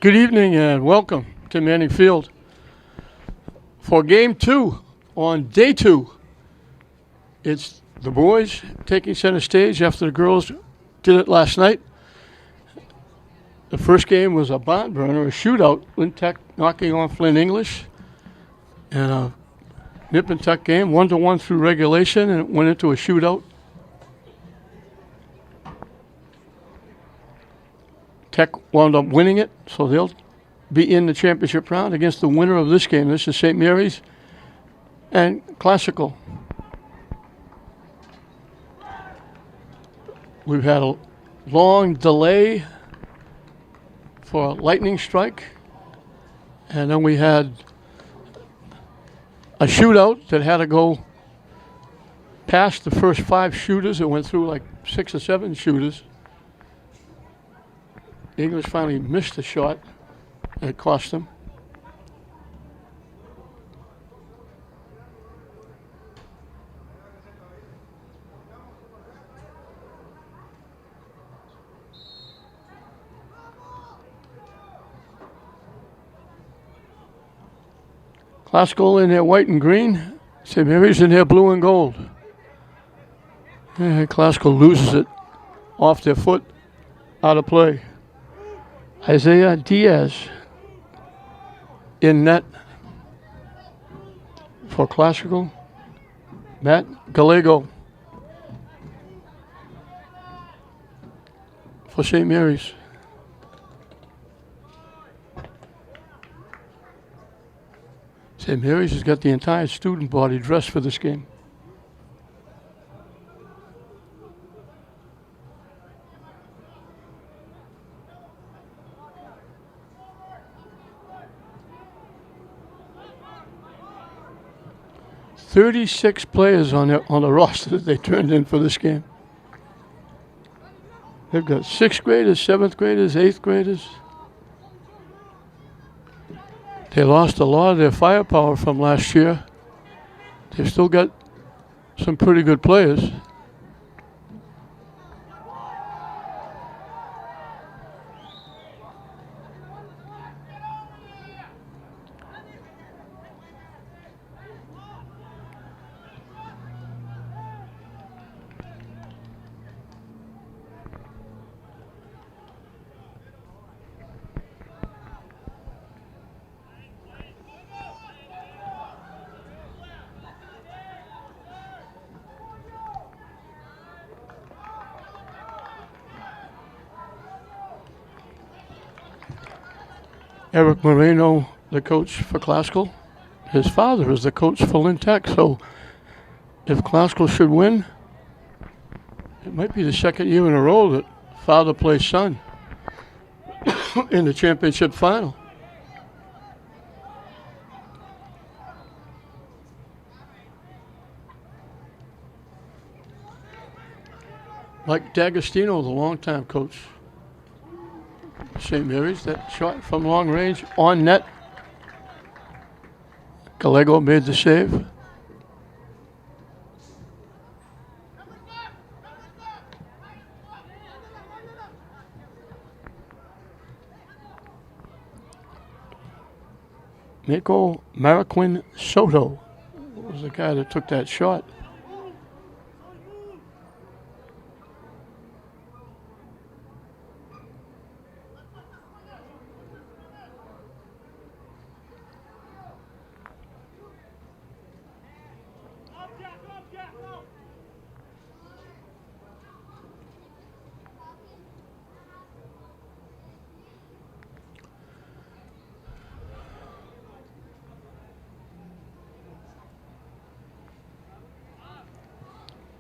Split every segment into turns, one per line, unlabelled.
Good evening and welcome to Manning Field for Game 2 on Day 2. It's the boys taking center stage after the girls did it last night. The first game was a barn burner, a shootout. Lynn Tech knocking off Lynn English. And a nip and tuck game, 1-1 through regulation, and it went into a shootout. Tech wound up winning it, so they'll be in the championship round against the winner of this game. This is St. Mary's and Classical. We've had a long delay for a lightning strike, and then we had a shootout that had to go past the first 5 shooters. It went through like 6 or 7 shooters. The English finally missed the shot. It cost them. Classical in their white and green. St. Mary's in their blue and gold. And Classical loses it off their foot, out of play. Isaiah Diaz in net for Classical. Matt Gallego for St. Mary's. St. Mary's has got the entire student body dressed for this game. "36 players on the roster that they turned in for this game. They've got 6th graders, 7th graders, 8th graders. They lost a lot of their firepower from last year. They've still got some pretty good players. Eric Moreno, the coach for Classical. His father is the coach for Lynn Tech, so if Classical should win, it might be the 2nd year in a row that father plays son in the championship final. Mike D'Agostino, the longtime coach. St. Mary's, that shot from long range on net. Gallego made the save. Mako Mariquin Soto was the guy that took that shot.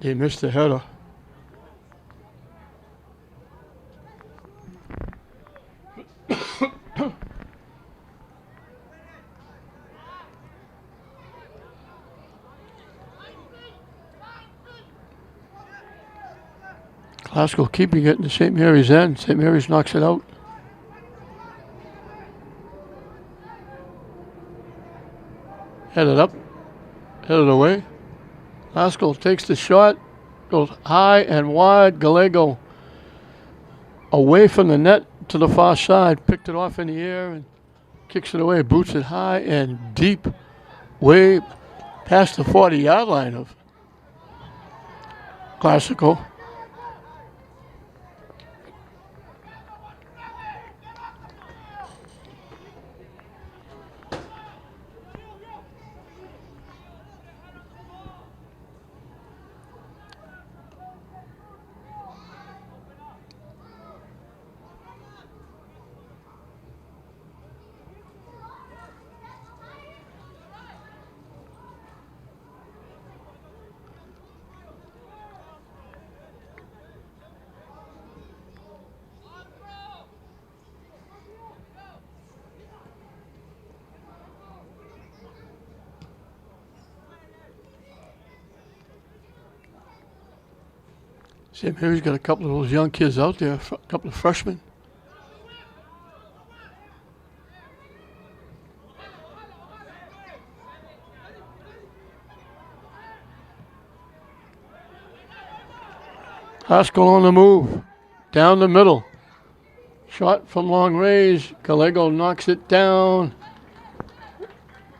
He missed the header. Classical keeping it in the St. Mary's end. St. Mary's knocks it out. Headed up, headed away. Classical takes the shot, goes high and wide. Gallego away from the net, to the far side, picked it off in the air and kicks it away, boots it high and deep, way past the 40-yard line of Classical. St. Mary's got a couple of those young kids out there, a couple of freshmen. Haskell on the move, down the middle. Shot from long range. Gallego knocks it down,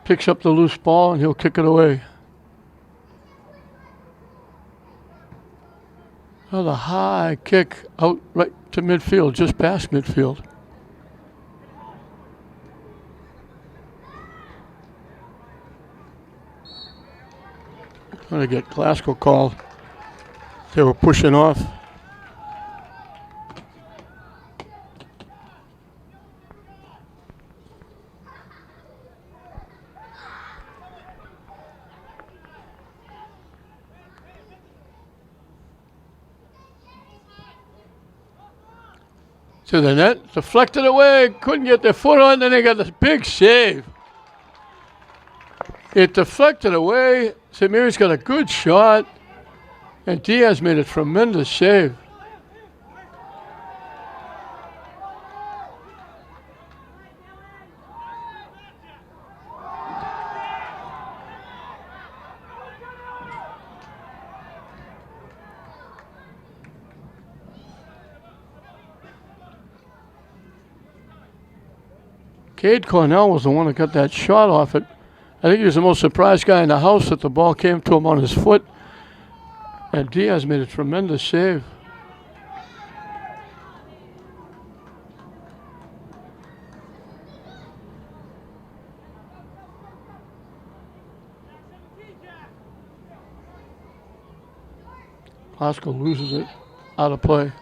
picks up the loose ball, and he'll kick it away. Another high kick out right to midfield, just past midfield. Going to get Glasgow called. They were pushing off. To the net, deflected away, couldn't get their foot on, then they got this big save. It deflected away, St. Mary's got a good shot, and Diaz made a tremendous save. Cade Cornell was the one that got that shot off it. I think he was the most surprised guy in the house that the ball came to him on his foot. And Diaz made a tremendous save. Pascal loses it out of play.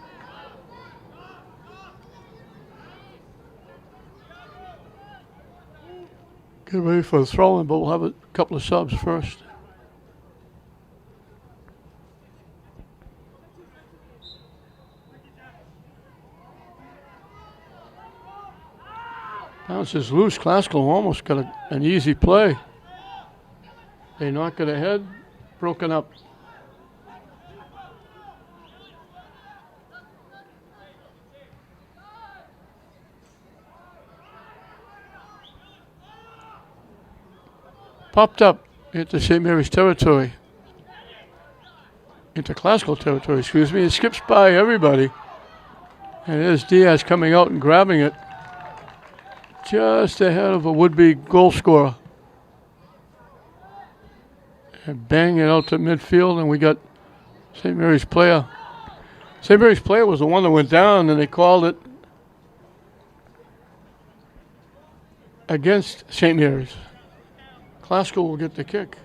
Get ready for the throw-in, but we'll have a couple of subs first. Bounces loose. Classical almost got an easy play. They knock it ahead. Broken up. Popped up into St. Mary's territory. Into Classical territory, excuse me. It skips by everybody. And there's Diaz coming out and grabbing it. Just ahead of a would-be goal scorer. And bang it out to midfield, and we got St. Mary's player. St. Mary's player was the one that went down, and they called it against St. Mary's. Classical will get the kick.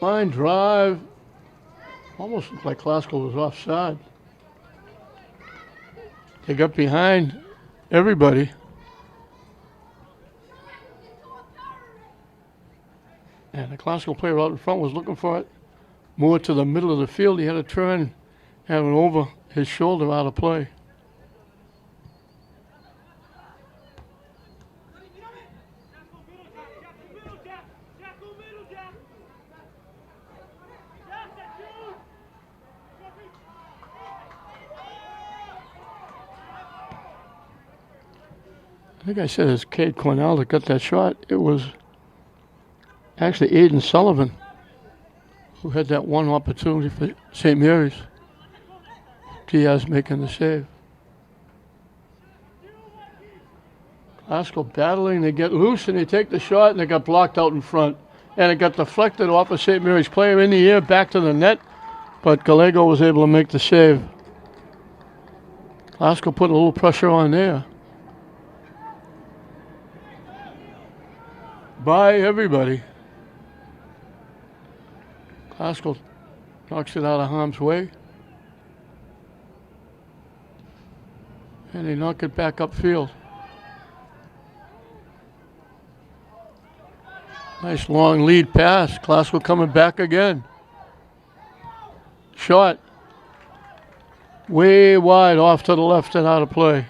Line drive. Almost looked like Classical was offside. They got behind everybody. And the Classical player out in front was looking for it. More to the middle of the field. He had to turn, have it over his shoulder out of play. think I said it's Cade Cornell that got that shot. It was actually Aiden Sullivan who had that one opportunity for St. Mary's. Diaz making the save. Glasgow battling, they get loose and they take the shot and they got blocked out in front. And it got deflected off of St. Mary's player in the air back to the net, but Gallego was able to make the save. Glasgow put a little pressure on there. By everybody. Glasgow knocks it out of harm's way. And they knock it back upfield. Nice long lead pass. Glasgow coming back again. Shot. Way wide off to the left and out of play.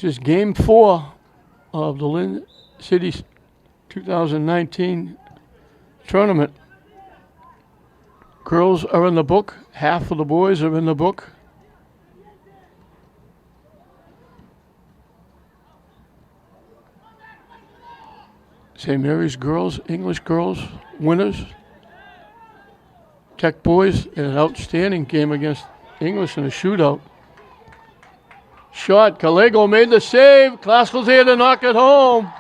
This is game 4 of the Lynn City 2019 tournament. Girls are in the book. Half of the boys are in the book. St. Mary's girls, English girls, winners. Tech boys in an outstanding game against English in a shootout. Shot, Gallego made the save. Glasgow's here to knock it home.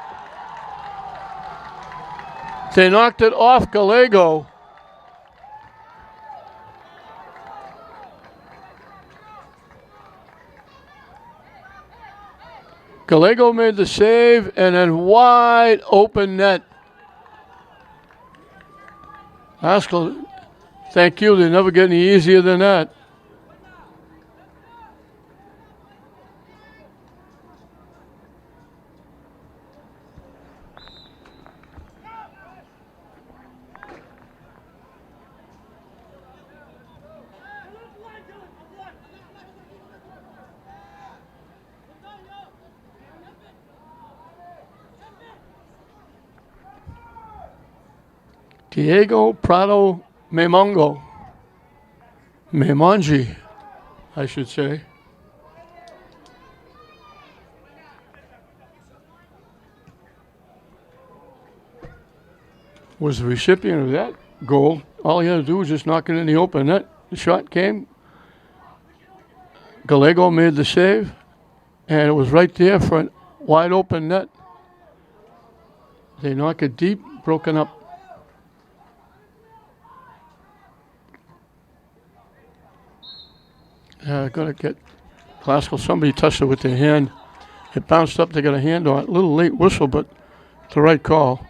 They knocked it off Gallego. Gallego made the save and then wide open net. Glasgow, thank you. They never get any easier than that. Diego Prado Memongo. Memongi, I should say. Was the recipient of that goal. All he had to do was just knock it in the open net. The shot came. Gallego made the save, and it was right there for a wide open net. They knock it deep, broken up. Got to get Glasgow. Somebody touched it with their hand. It bounced up. They got a hand on it. A little late whistle, but the right call.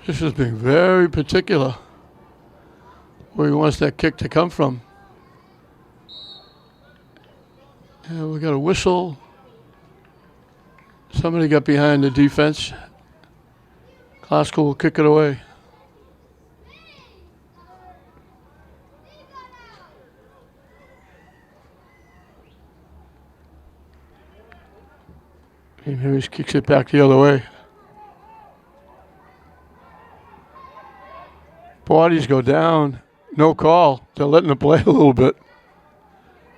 This has been very particular where he wants that kick to come from. And we got a whistle. Somebody got behind the defense. Glasgow will kick it away. And here he kicks it back the other way. Bodies go down. No call. They're letting it play a little bit.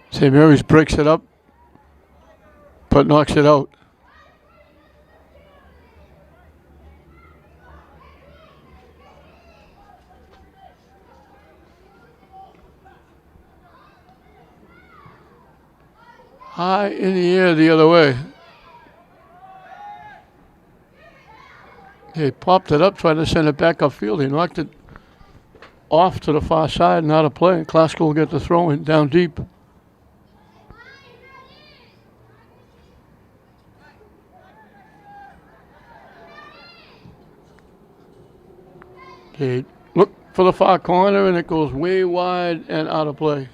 St. Mary's breaks it up, but knocks it out. High in the air the other way. They popped it up, tried to send it back upfield. They knocked it off to the far side and out of play. Glasgow will get the throw in down deep. Okay, look, for the far corner, and it goes way wide and out of play.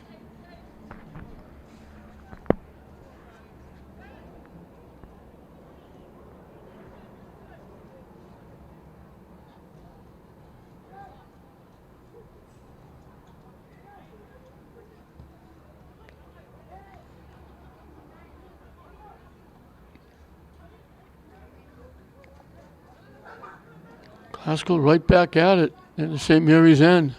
Glasgow right back at it in the St. Mary's end.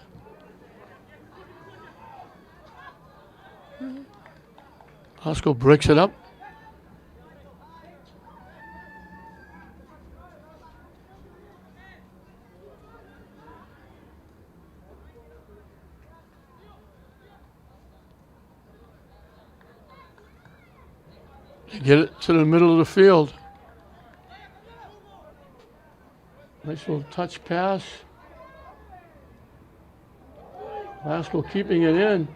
Glasgow breaks it up. They get it to the middle of the field. Nice little touch pass. Glasgow keeping it in.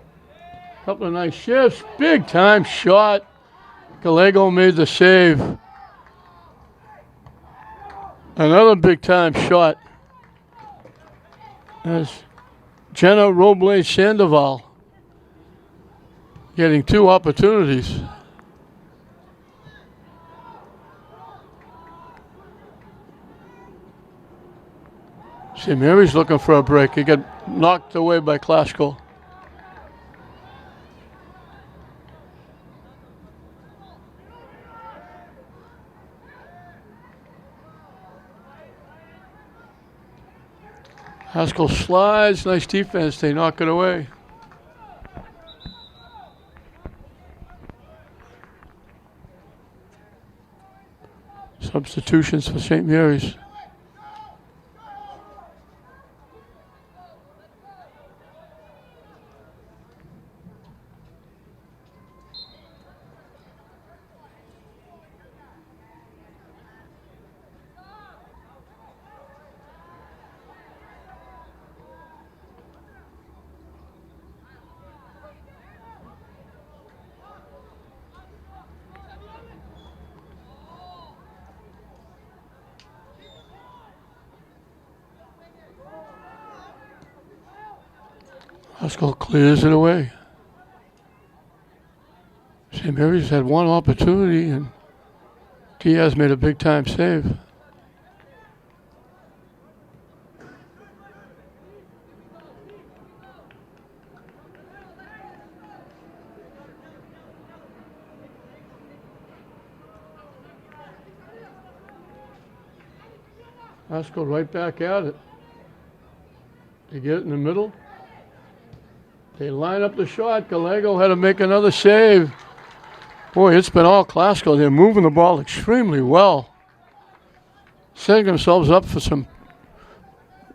Couple of nice shifts. Big time shot. Gallego made the save. Another big time shot. As Jenna Robles Sandoval getting 2 opportunities. St. Mary's looking for a break. He got knocked away by Glasgow. Haskell slides, nice defense, they knock it away. Substitutions for St. Mary's. Haskell clears it away. St. Mary's had 1 opportunity and Diaz made a big time save. Haskell right back at it. They get it in the middle. They line up the shot. Gallego had to make another save. Boy, it's been all Glasgow. They're moving the ball extremely well. Setting themselves up for some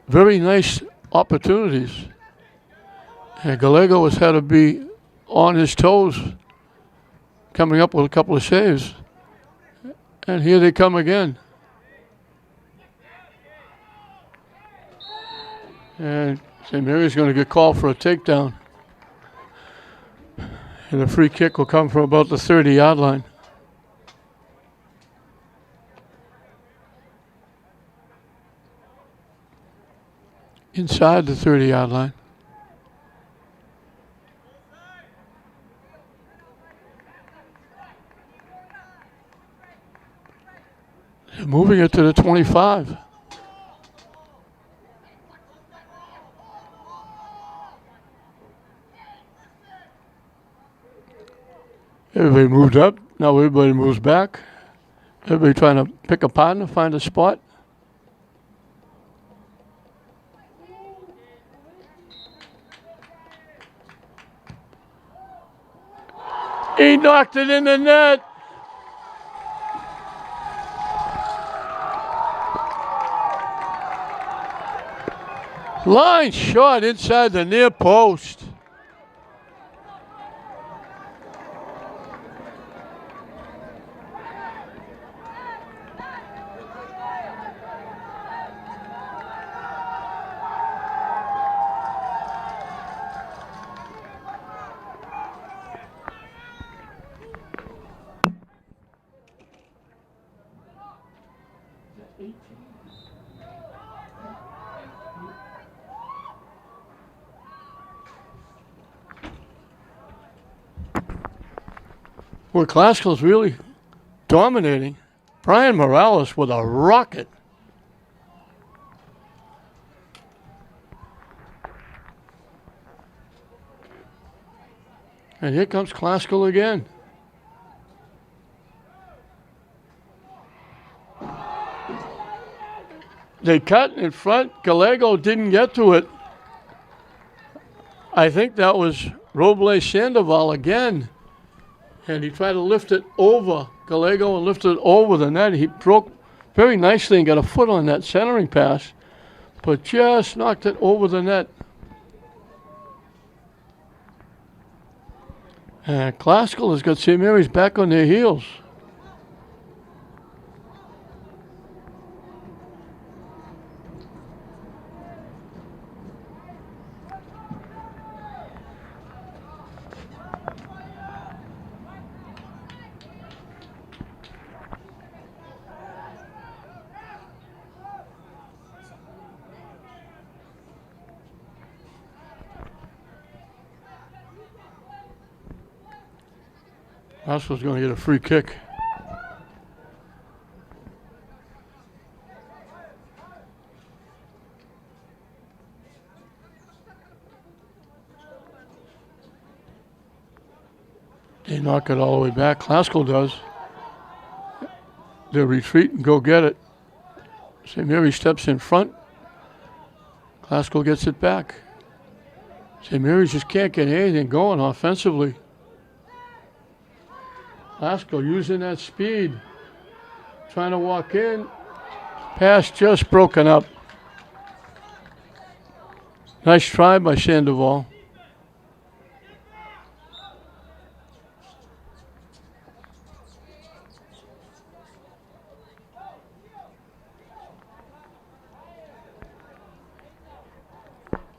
very nice opportunities. And Gallego has had to be on his toes, coming up with a couple of saves. And here they come again. And St. Mary's going to get called for a takedown. And the free kick will come from about the 30-yard line. Inside the 30-yard line. They're moving it to the 25. Everybody moved up. Now everybody moves back. Everybody trying to pick a partner, find a spot. He knocked it in the net. Line shot inside the near post. Where Classical's really dominating. Brian Morales with a rocket. And here comes Classical again. They cut in front. Gallego didn't get to it. I think that was Robles Sandoval again. And he tried to lift it over Gallego and lifted it over the net. He broke very nicely and got a foot on that centering pass, but just knocked it over the net. And Classical has got St. Mary's back on their heels. Classical's going to get a free kick. They knock it all the way back. Classical does. They retreat and go get it. St. Mary steps in front. Classical gets it back. St. Mary's just can't get anything going offensively. Classical using that speed. Trying to walk in. Pass just broken up. Nice try by Sandoval.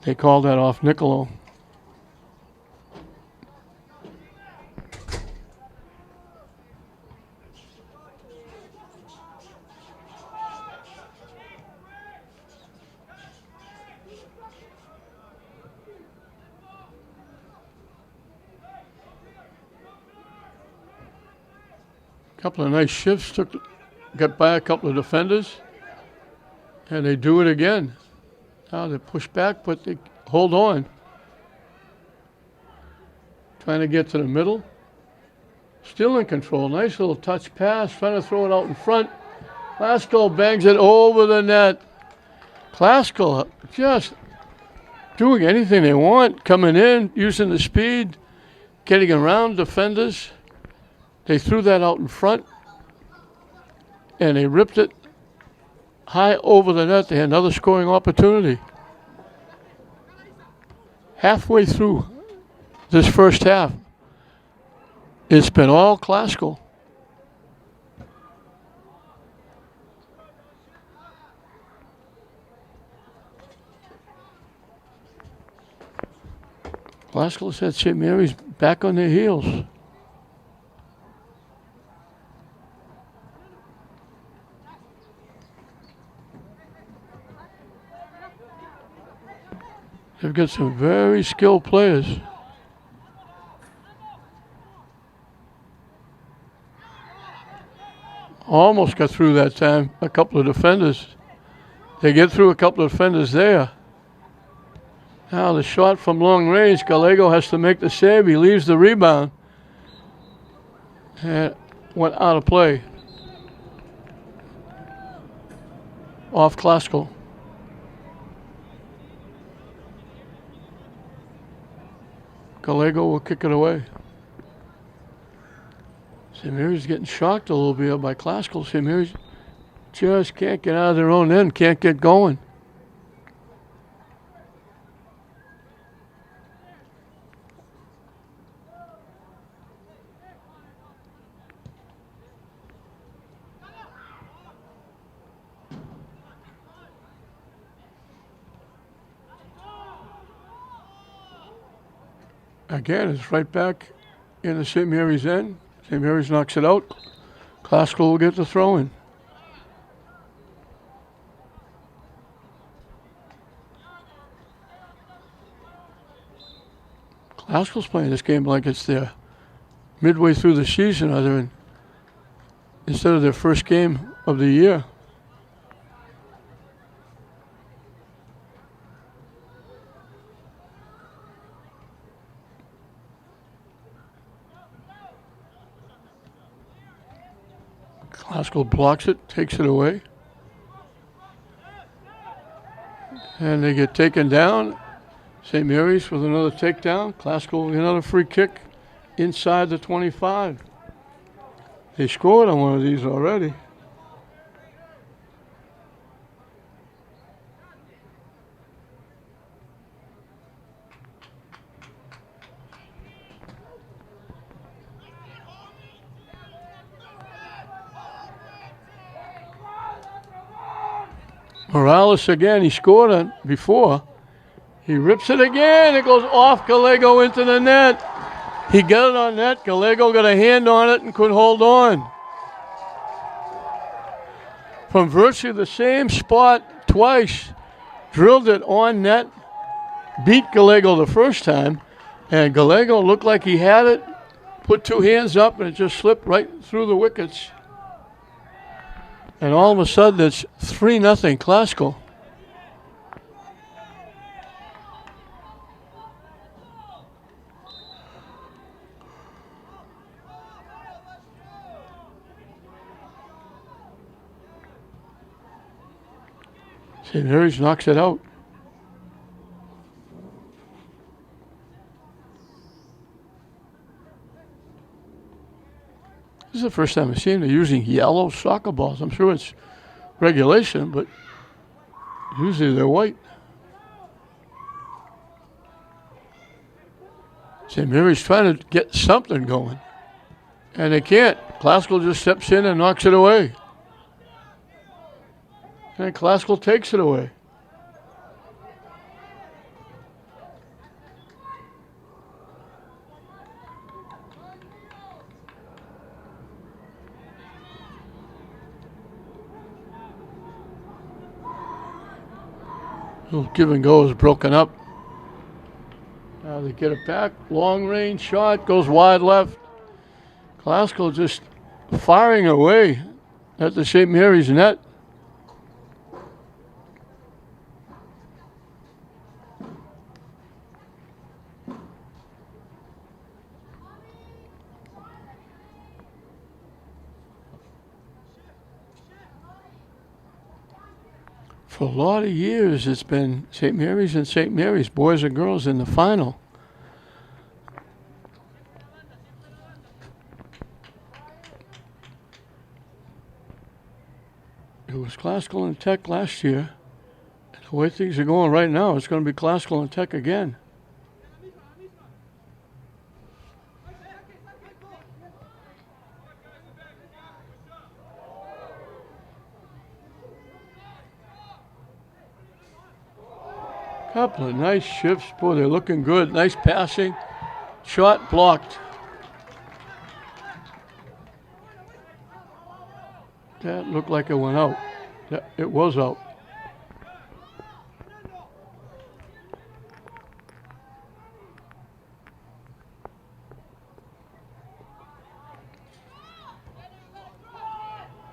They called that off Niccolo. Couple of nice shifts, got by a couple of defenders, and they do it again. Now they push back, but they hold on. Trying to get to the middle. Still in control. Nice little touch pass, trying to throw it out in front. Classical bangs it over the net. Classical just doing anything they want, coming in, using the speed, getting around defenders. They threw that out in front, and they ripped it high over the net. They had another scoring opportunity. Halfway through this first half, it's been all Classical. Classical said St. Mary's back on their heels. They've got some very skilled players. Almost got through that time. A couple of defenders. They get through a couple of defenders there. Now the shot from long range. Gallego has to make the save. He leaves the rebound. And went out of play. Off Classical. Gallego will kick it away. St. Mary's getting shocked a little bit by Classical. St. Mary's just can't get out of their own end, can't get going. Again, it's right back in the St. Mary's end. St. Mary's knocks it out. Classical will get the throw in. Classical's playing this game like it's their midway through the season, instead of their first game of the year. Glasgow blocks it, takes it away. And they get taken down. St. Mary's with another takedown. Glasgow with another free kick inside the 25. They scored on one of these already. Morales again, he scored on before. He rips it again. It goes off Gallego into the net. He got it on net. Gallego got a hand on it and couldn't hold on. From virtually the same spot twice, drilled it on net, beat Gallego the first time, and Gallego looked like he had it, put two hands up, and it just slipped right through the wickets. And all of a sudden, it's 3-0 Glasgow. St. Mary's knocks it out. This is the first time I've seen them using yellow soccer balls. I'm sure it's regulation, but usually they're white. St. Mary's trying to get something going, and they can't. Glasgow just steps in and knocks it away. And Glasgow takes it away. Little give and go is broken up. Now they get it back. Long range shot goes wide left. Glasgow just firing away at the St. Mary's net. For a lot of years, it's been St. Mary's and St. Mary's, boys and girls, in the final. It was Glasgow and Tech last year. And the way things are going right now, it's going to be Glasgow and Tech again. Couple of nice shifts. Boy, they're looking good. Nice passing. Shot blocked. That looked like it went out. It was out.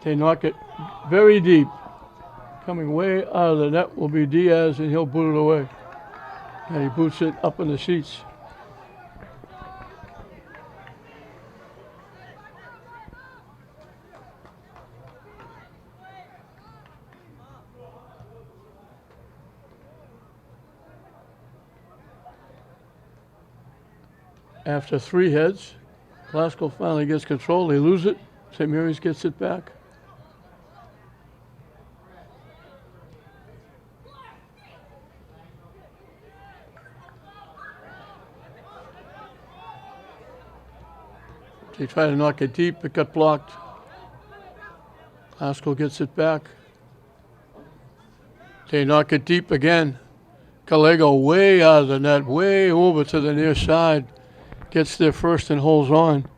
They knock it very deep. Coming way out of the net will be Diaz, and he'll boot it away. And he boots it up in the seats. After three heads, Glasgow finally gets control. They lose it. St. Mary's gets it back. They try to knock it deep. It got blocked. Glasgow gets it back. They knock it deep again. Gallego way out of the net, way over to the near side. Gets there first and holds on.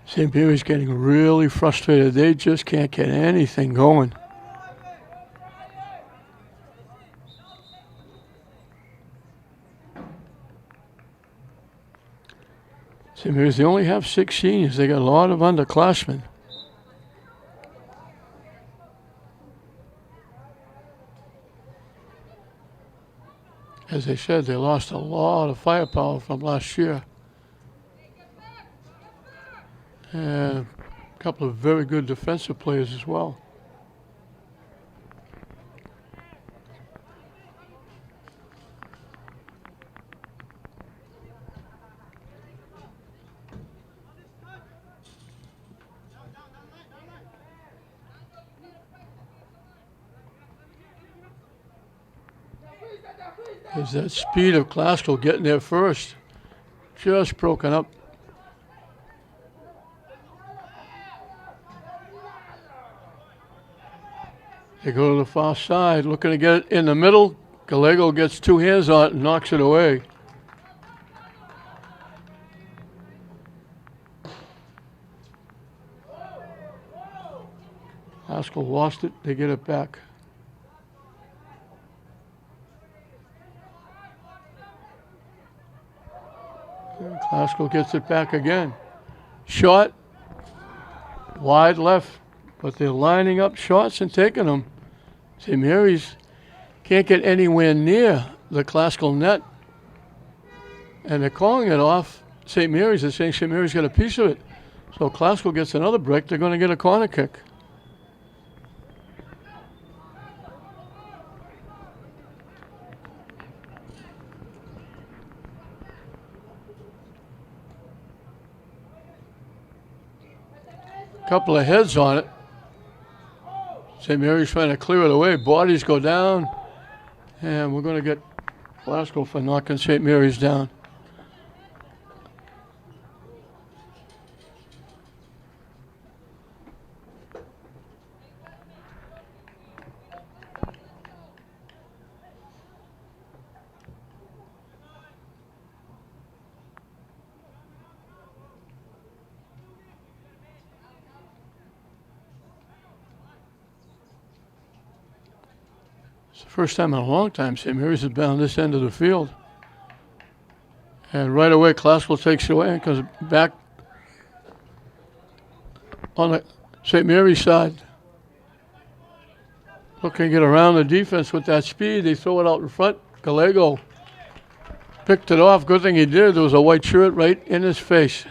St. Mary's getting really frustrated. They just can't get anything going. St. Mary's, they only have 6 seniors. They got a lot of underclassmen. As I said, they lost a lot of firepower from last year. And a couple of very good defensive players as well. There's that speed of Glasgow getting there first. Just broken up. They go to the far side, looking to get it in the middle. Gallego gets 2 hands on it and knocks it away. Glasgow lost it. They get it back. Glasgow gets it back again. Shot. Wide left. But they're lining up shots and taking them. St. Mary's can't get anywhere near the Glasgow net. And they're calling it off St. Mary's. They're saying St. Mary's got a piece of it. So Glasgow gets another break. They're going to get a corner kick. Couple of heads on it. St. Mary's trying to clear it away. Bodies go down. And we're going to get Glasgow for knocking St. Mary's down. It's the first time in a long time St. Mary's has been on this end of the field. And right away, Glasgow takes it away and comes back on the St. Mary's side. Looking to get around the defense with that speed. They throw it out in front. Gallego picked it off. Good thing he did. There was a white shirt right in his face.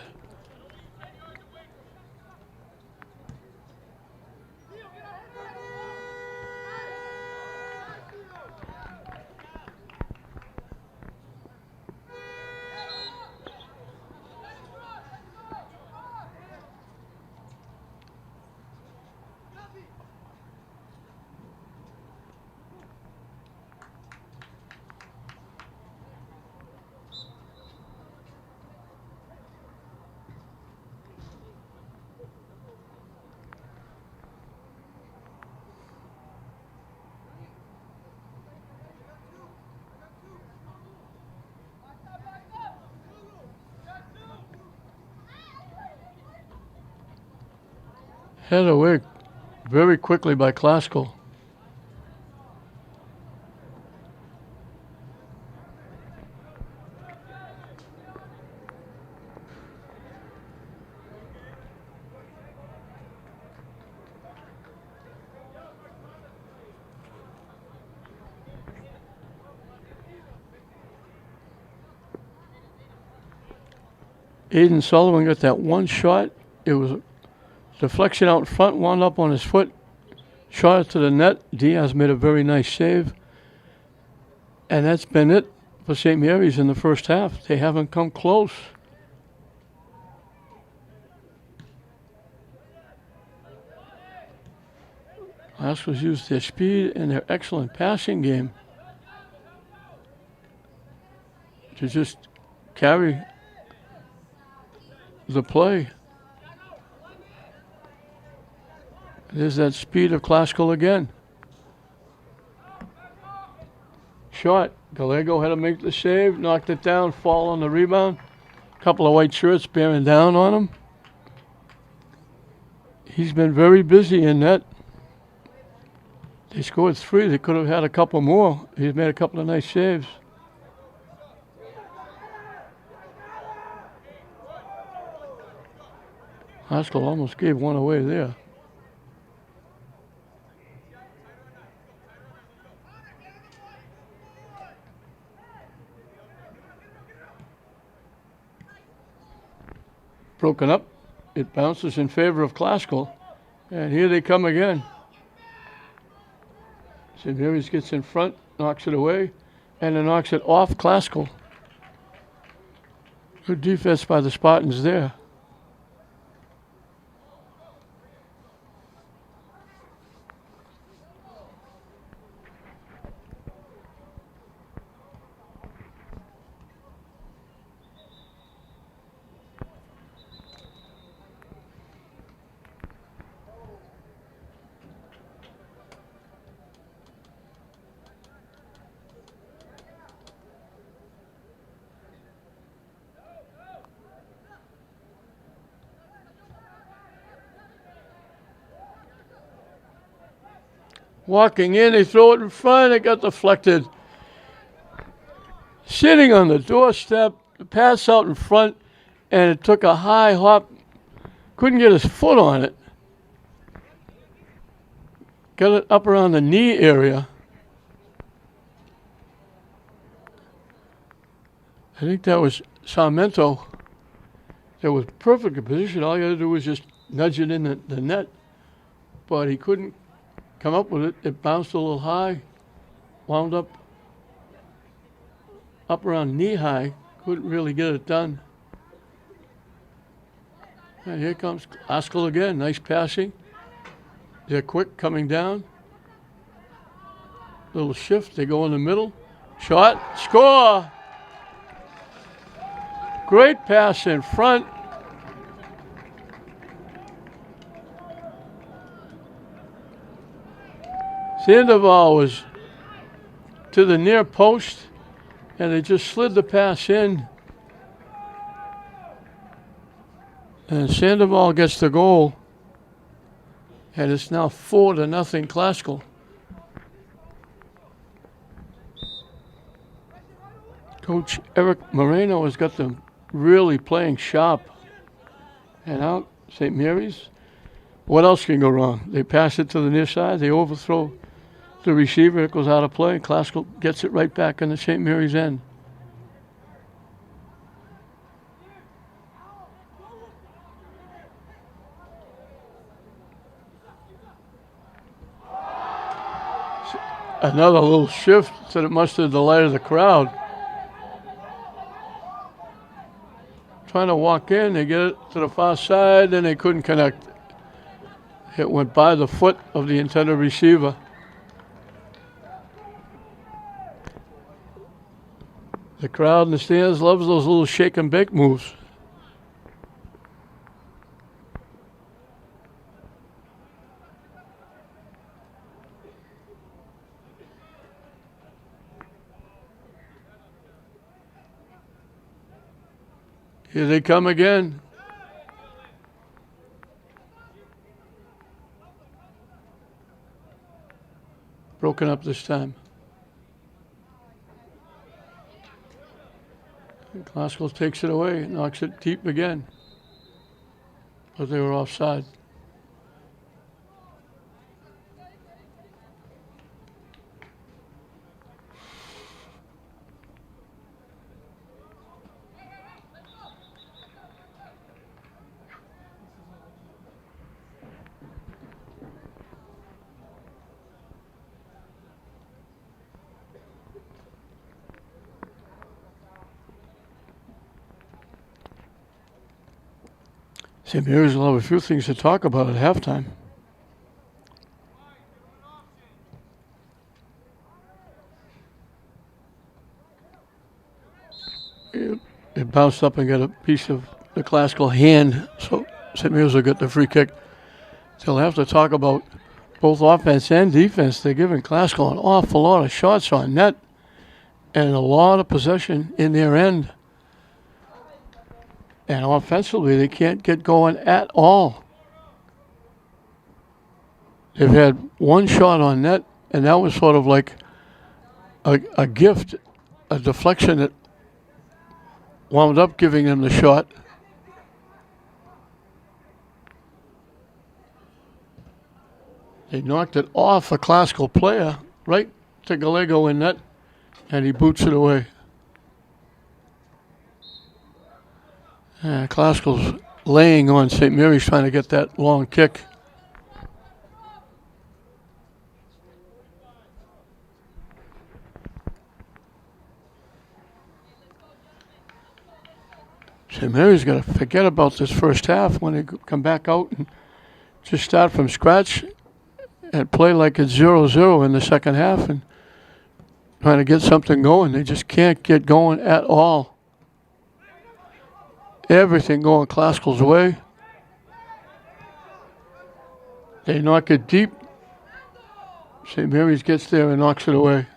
Head away very quickly by Glasgow. Aiden Sullivan got that one shot. It was a deflection out in front, wound up on his foot, shot it to the net. Diaz made a very nice save. And that's been it for St. Mary's in the first half. They haven't come close. Glasgow's used their speed and their excellent passing game to just carry the play. There's that speed of Glasgow again. Shot. Gallego had to make the save, knocked it down, fall on the rebound. Couple of white shirts bearing down on him. He's been very busy in net. They scored 3. They could have had a couple more. He's made a couple of nice saves. Haskell almost gave one away there. Broken up. It bounces in favor of Classical. And here they come again. St. Mary's gets in front, knocks it away, and then knocks it off Classical. Good defense by the Spartans there. Walking in, they throw it in front, it got deflected. Sitting on the doorstep, the pass out in front, and it took a high hop. Couldn't get his foot on it. Got it up around the knee area. I think that was Sarmento. That was perfect in position. All you had to do was just nudge it in the net. But he couldn't come up with it. It bounced a little high, wound up around knee high. Couldn't really get it done. And here comes Haskell again. Nice passing. They're quick coming down. Little shift. They go in the middle. Shot. Score. Great pass in front. Sandoval was to the near post, and they just slid the pass in. And Sandoval gets the goal, and it's now 4-0 Classical. Coach Eric Moreno has got them really playing sharp. And out, St. Mary's. What else can go wrong? They pass it to the near side, they overthrow the receiver, it goes out of play. Classical gets it right back in the St. Mary's end. Another little shift that it must have delighted the crowd. Trying to walk in, they get it to the far side, and they couldn't connect. It went by the foot of the intended receiver. The crowd in the stands loves those little shake and bake moves. Here they come again. Broken up this time. And Classical takes it away, knocks it deep again. But they were offside. St. Mary's will have a few things to talk about at halftime. It bounced up and got a piece of the Classical hand, so St. Mary's will get the free kick. They'll have to talk about both offense and defense. They're giving Classical an awful lot of shots on net and a lot of possession in their end. And offensively, they can't get going at all. They've had one shot on net, and that was sort of like a gift, a deflection that wound up giving them the shot. They knocked it off a classical player right to Gallego in net, and he boots it away. Classical's laying on St. Mary's trying to get that long kick. St. Mary's got to forget about this first half when they come back out and just start from scratch and play like it's 0-0 in the second half and trying to get something going. They just can't get going at all. Everything going Classical's way. They knock it deep. St. Mary's gets there and knocks it away.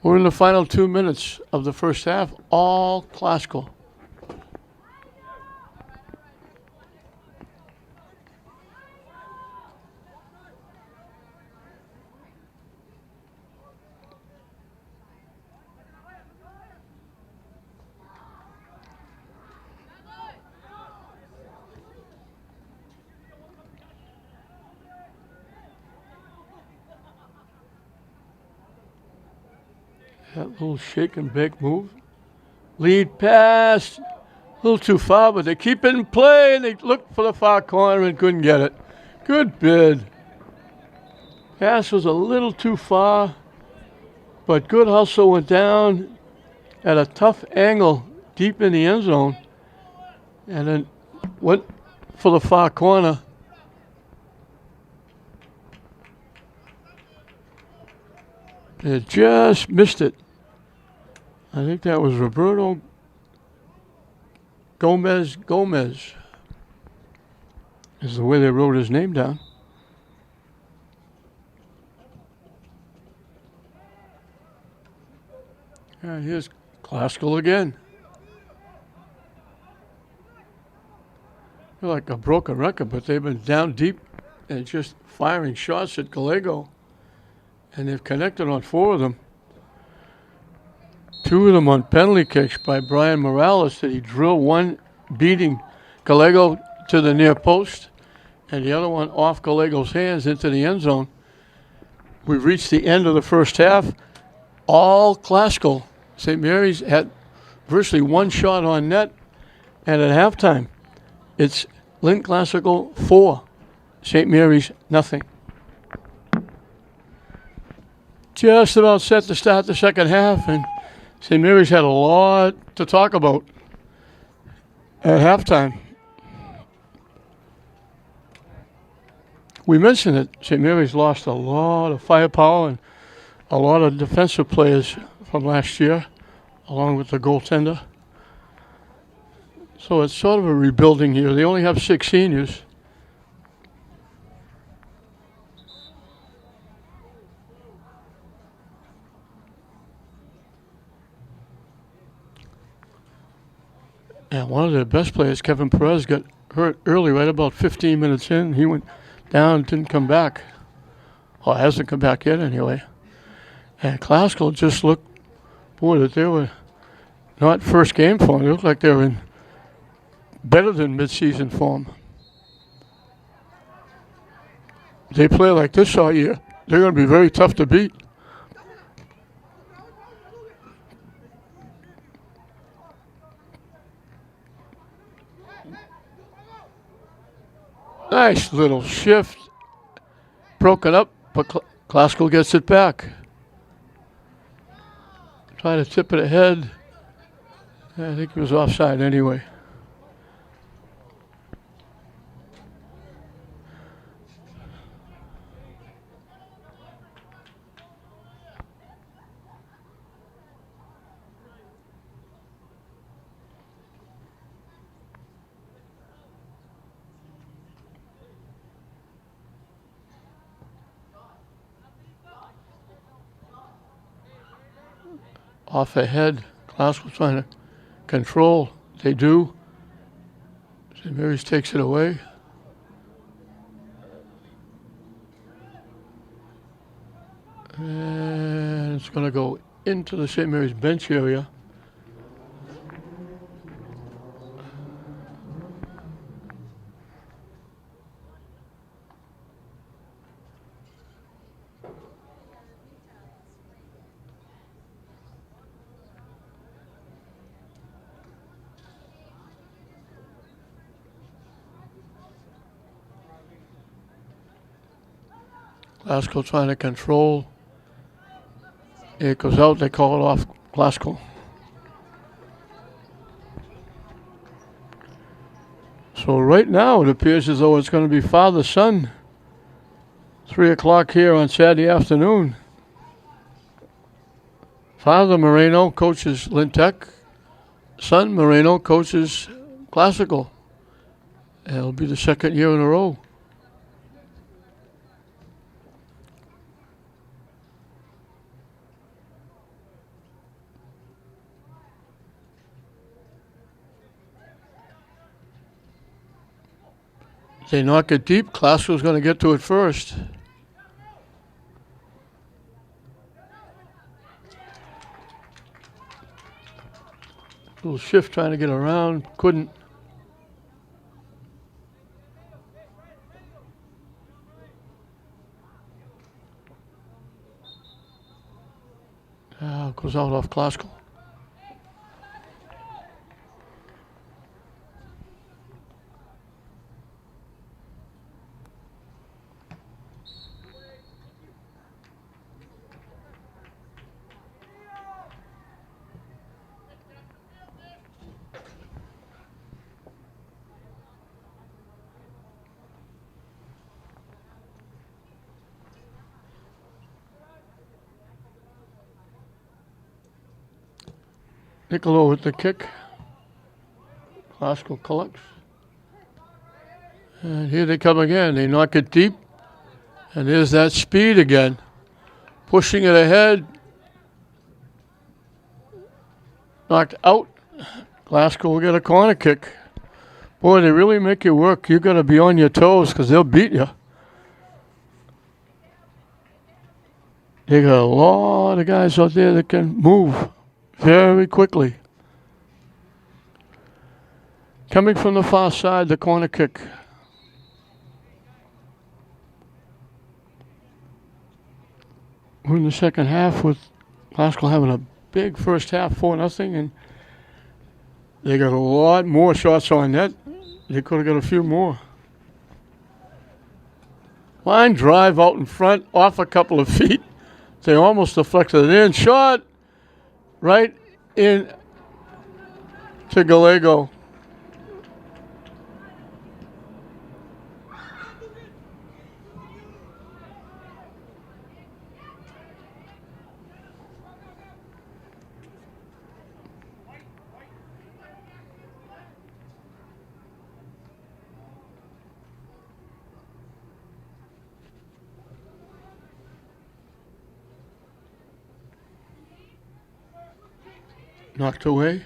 We're in the final 2 minutes of the first half, all Classical. That little shake and bake move. Lead pass. A little too far, but they keep it in play, and they look for the far corner and couldn't get it. Good bid. Pass was a little too far, but good hustle went down at a tough angle deep in the end zone, and then went for the far corner. They just missed it. I think that was Roberto Gomez is the way they wrote his name down. And here's Classical again. They're like a broken record, but they've been down deep and just firing shots at Gallego. And they've connected on 4 of them. 2 of them on penalty kicks by Brian Morales that he drilled, one beating Gallego to the near post and the other one off Gallego's hands into the end zone. We've reached the end of the first half. All Classical. St. Mary's had virtually one shot on net, and at halftime it's Lynn Classical 4, St. Mary's nothing. Just about set to start the second half, and St. Mary's had a lot to talk about at halftime. We mentioned that St. Mary's lost a lot of firepower and a lot of defensive players from last year, along with the goaltender. So it's sort of a rebuilding here. They only have 6 seniors. And one of their best players, Kevin Perez, got hurt early, right about 15 minutes in. He went down, didn't come back. Or hasn't come back yet anyway. And Classical just looked, boy, that they were not first game form. They looked like they were in better than midseason form. They play like this all year, they're going to be very tough to beat. Nice little shift. Broken up, but Classical gets it back. Trying to tip it ahead. I think it was offside anyway. Off ahead, Classical trying to control. They do. St. Mary's takes it away. going to go into the St. Mary's bench area. Glasgow trying to control. It goes out, they call it off Glasgow. So right now it appears as though it's going to be father-son. 3 o'clock here on Saturday afternoon. Father Moreno coaches Lynn Tech. Son Moreno coaches Classical. It'll be the second year in a row. They knock it deep. Classical's going to get to it first. Little shift trying to get around. Couldn't. Goes out off Classical. Niccolo with the kick. Classical collects. And here they come again. They knock it deep. And there's that speed again. Pushing it ahead. Knocked out. Glasgow will get a corner kick. Boy, they really make you work. You got to be on your toes because they'll beat you. They got a lot of guys out there that can move very quickly. Coming from the far side, the corner kick. We're in the second half with Glasgow having a big first half, 4-0, and they got a lot more shots on net. They could have got a few more. Line drive out in front, off a couple of feet. They almost deflected it in. Shot right in to Gallego. Knocked away.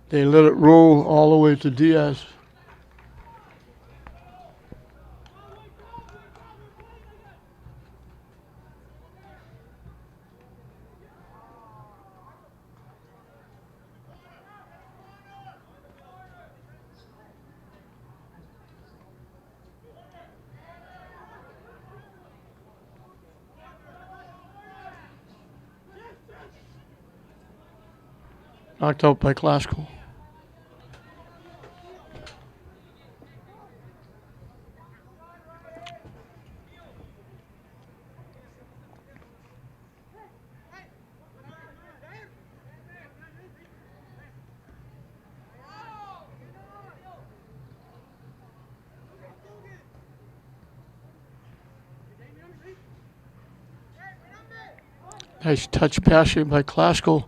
They let it roll all the way to Diaz. Knocked out by Glasgow. Nice touch passing by Glasgow.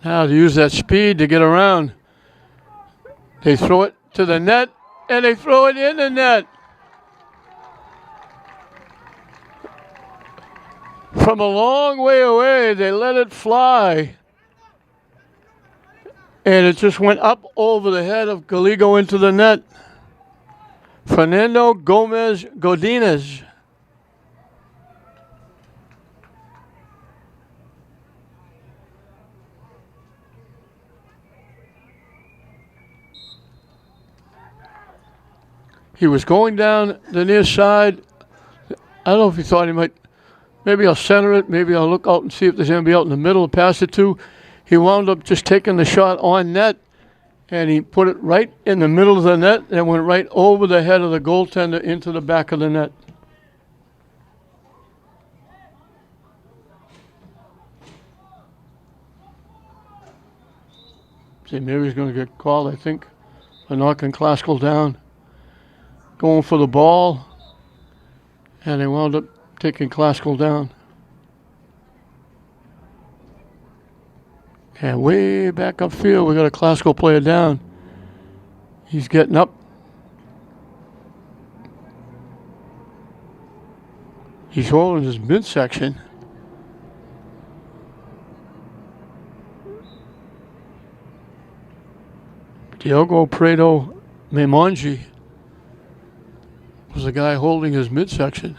Now to use that speed to get around. They throw it to the net, and they throw it in the net. From a long way away, they let it fly. And it just went up over the head of Gallego into the net. Fernando Gomez Godinez. He was going down the near side. I don't know if he thought he might, maybe I'll center it, maybe I'll look out and see if there's anybody out in the middle to pass it to. He wound up just taking the shot on net, and he put it right in the middle of the net and went right over the head of the goaltender into the back of the net. See, Mary's going to get called, I think, for knocking Klaskell down. Going for the ball, and they wound up taking Klaskell down. And way back upfield, we got a Klaskell player down. He's getting up. He's holding his midsection. Diogo Prado Memonji was the guy holding his midsection.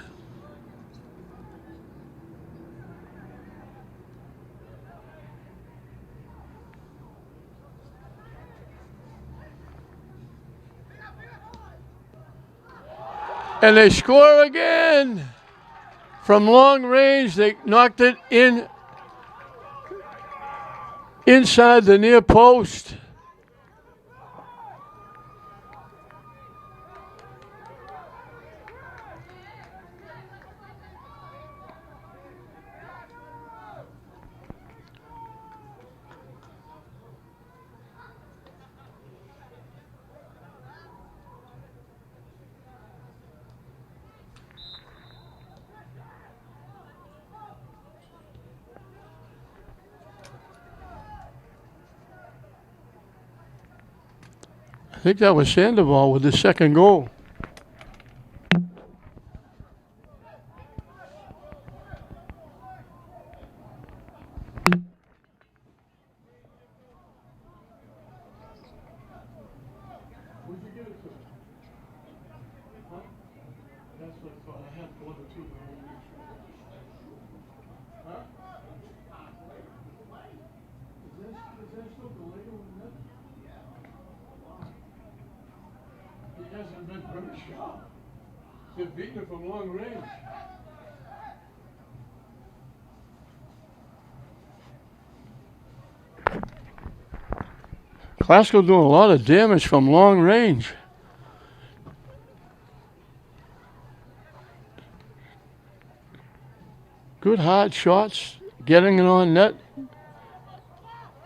And they score again. From long range, they knocked it in inside the near post. I think that was Sandoval with the second goal. They're beating it from long range. Klaskell doing a lot of damage from long range. Good hard shots, getting it on net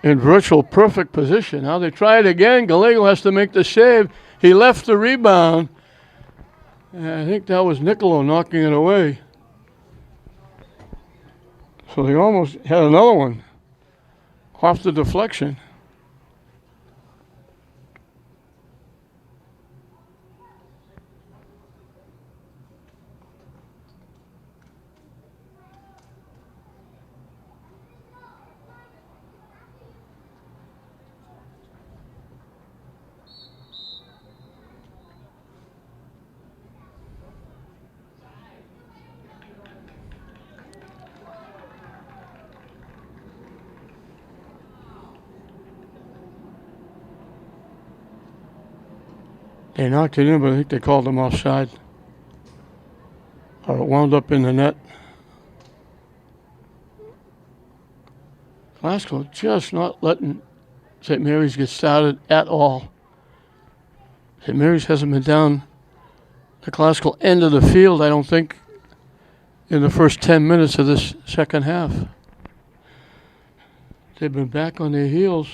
in virtual perfect position. Now they try it again. Gallego has to make the save. He left the rebound. And I think that was Niccolo knocking it away. So they almost had another one off the deflection. They knocked it in, but I think they called them offside. Or it wound up in the net. Klaskell just not letting St. Mary's get started at all. St. Mary's hasn't been down the Klaskell end of the field, I don't think, in the first 10 minutes of this second half. They've been back on their heels,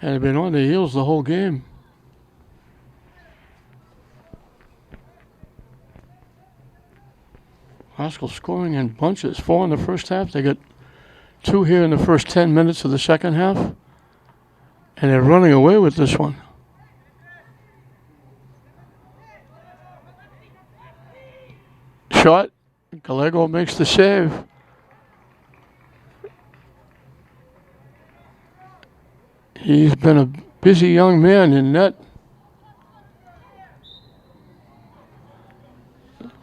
and they've been on their heels the whole game. Klaskell scoring in bunches. 4 in the first half. They got 2 here in the first 10 minutes of the second half. And they're running away with this one. Shot Gallego makes the save. He's been a busy young man in net.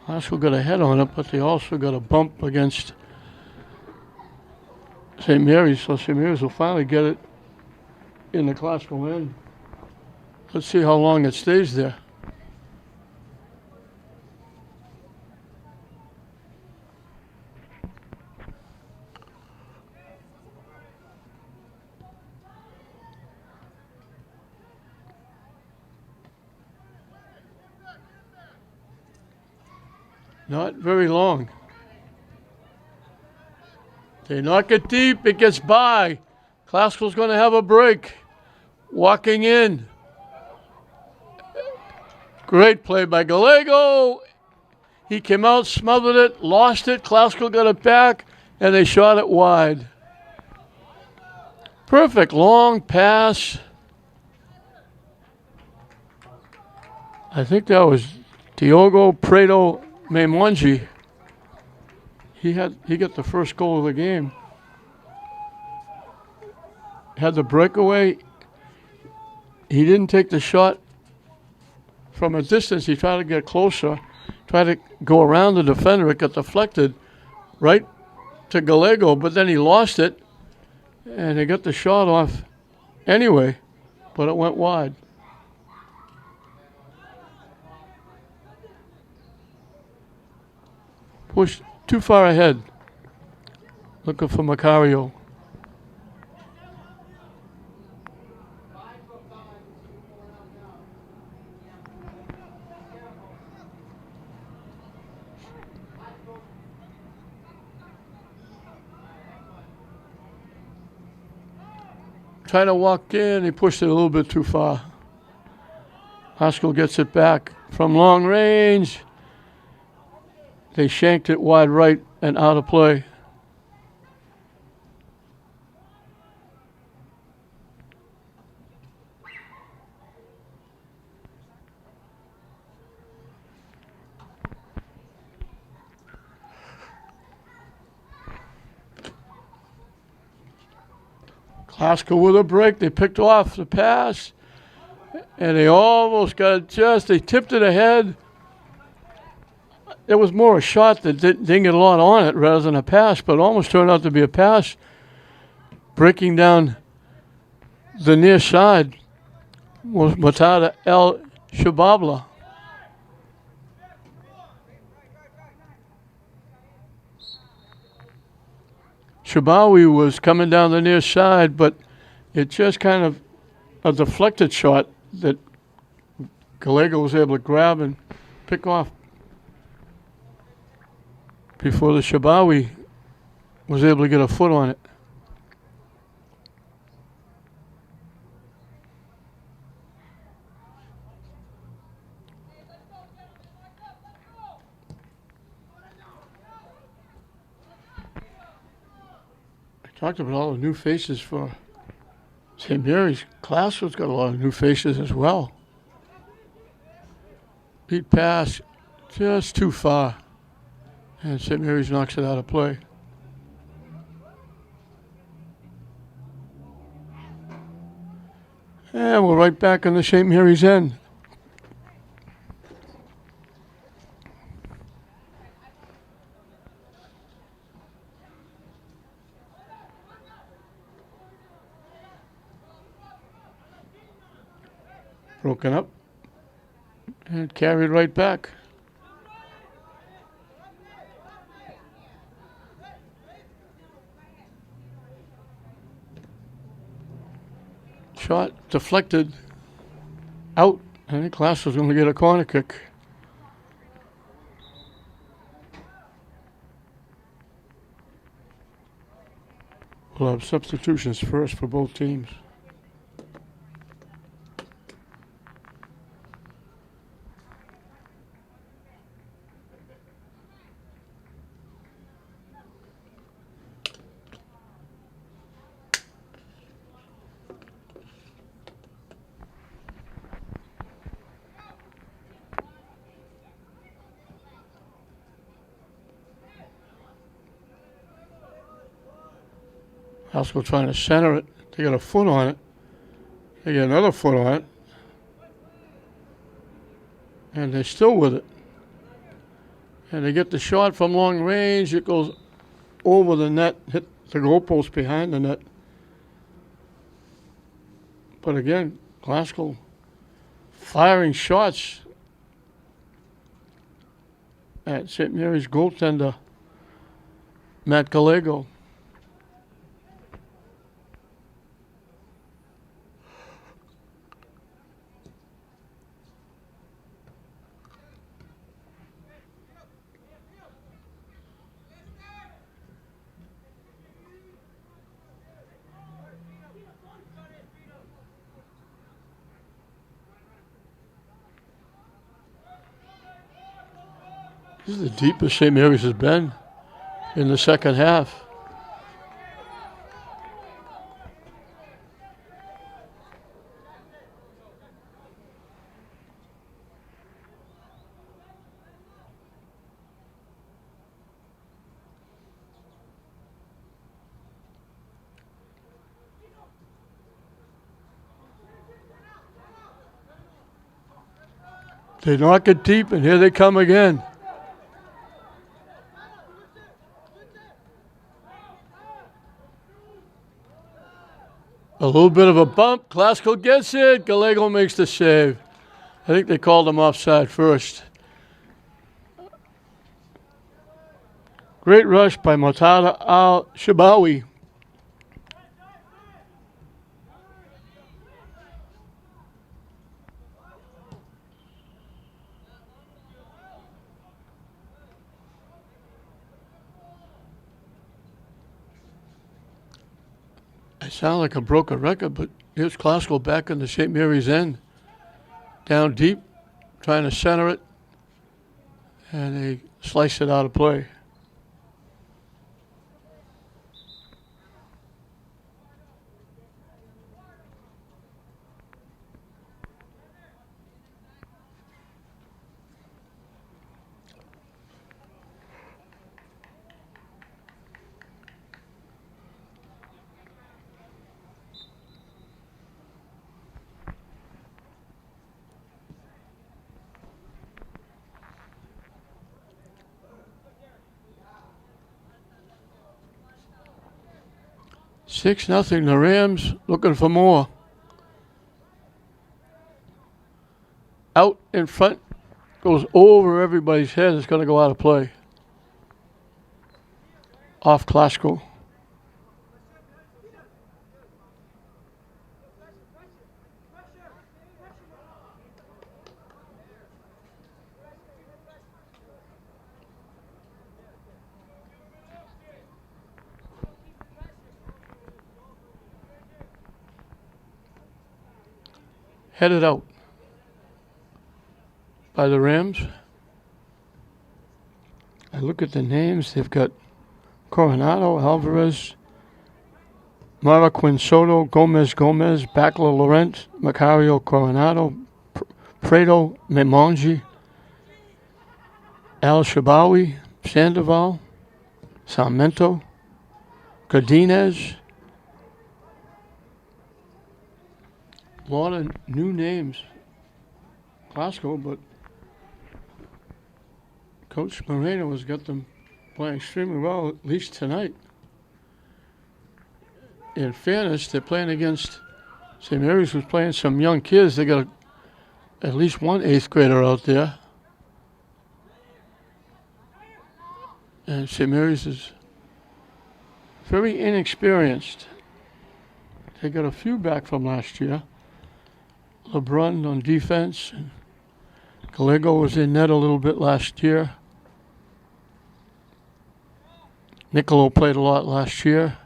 Glasgow got a head on it, but they also got a bump against St. Mary's, so St. Mary's will finally get it in the Glasgow end. Let's see how long it stays there. Not very long. They knock it deep. It gets by. Glasgow's going to have a break. Walking in. Great play by Gallego. He came out, smothered it, lost it. Glasgow got it back, and they shot it wide. Perfect long pass. I think that was Diogo Prado Memonji. He got the first goal of the game. Had the breakaway. He didn't take the shot from a distance. He tried to get closer, tried to go around the defender. It got deflected right to Gallego, but then he lost it, and they got the shot off anyway, but it went wide. Pushed too far ahead. Looking for Macario. Trying to walk in, he pushed it a little bit too far. Haskell gets it back from long range. They shanked it wide right and out of play. Glasgow with a break. They picked off the pass, and they almost got it they tipped it ahead. It was more a shot that didn't get a lot on it rather than a pass, but almost turned out to be a pass. Breaking down the near side was Matada El Shababla. Shabawi was coming down the near side, but it just kind of a deflected shot that Gallego was able to grab and pick off before the Shabawi was able to get a foot on it. I talked about all the new faces for St. Mary's. Glasgow's got a lot of new faces as well. Beat pass just too far. And St. Mary's knocks it out of play. And we're right back on the St. Mary's end. Broken up and carried right back. Shot deflected out. I think Glasgow's going to get a corner kick. We'll have substitutions first for both teams. Glasgow trying to center it. They got a foot on it. They get another foot on it. And they're still with it. And they get the shot from long range. It goes over the net, hit the goalpost behind the net. But again, Glasgow firing shots at St. Mary's goaltender, Matt Gallego. This is the deepest St. Mary's has been in the second half. They knock it deep, and here they come again. A little bit of a bump. Glasgow gets it. Gallego makes the save. I think they called him offside first. Great rush by Motada al-Shabawi. I sound like a broken record, but here's Glasgow back in the St. Mary's end. Down deep, trying to center it, and they slice it out of play. Six nothing. The Rams looking for more. Out in front, goes over everybody's head. It's going to go out of play. Off Glasgow. Headed out by the Rams. I look at the names. They've got Coronado, Alvarez, Maraquin Soto, Gomez, Backler Laurent, Macario Coronado, Prado Memonji, Al Shabawi, Sandoval, Sarmento, Godinez. A lot of new names. Glasgow, but Coach Moreno has got them playing extremely well, at least tonight. In fairness, they're playing against St. Mary's, who's playing some young kids. They got at least one 8th grader out there. And St. Mary's is very inexperienced. They got a few back from last year. LeBrun on defense. Gallego was in net a little bit last year. Niccolo played a lot last year.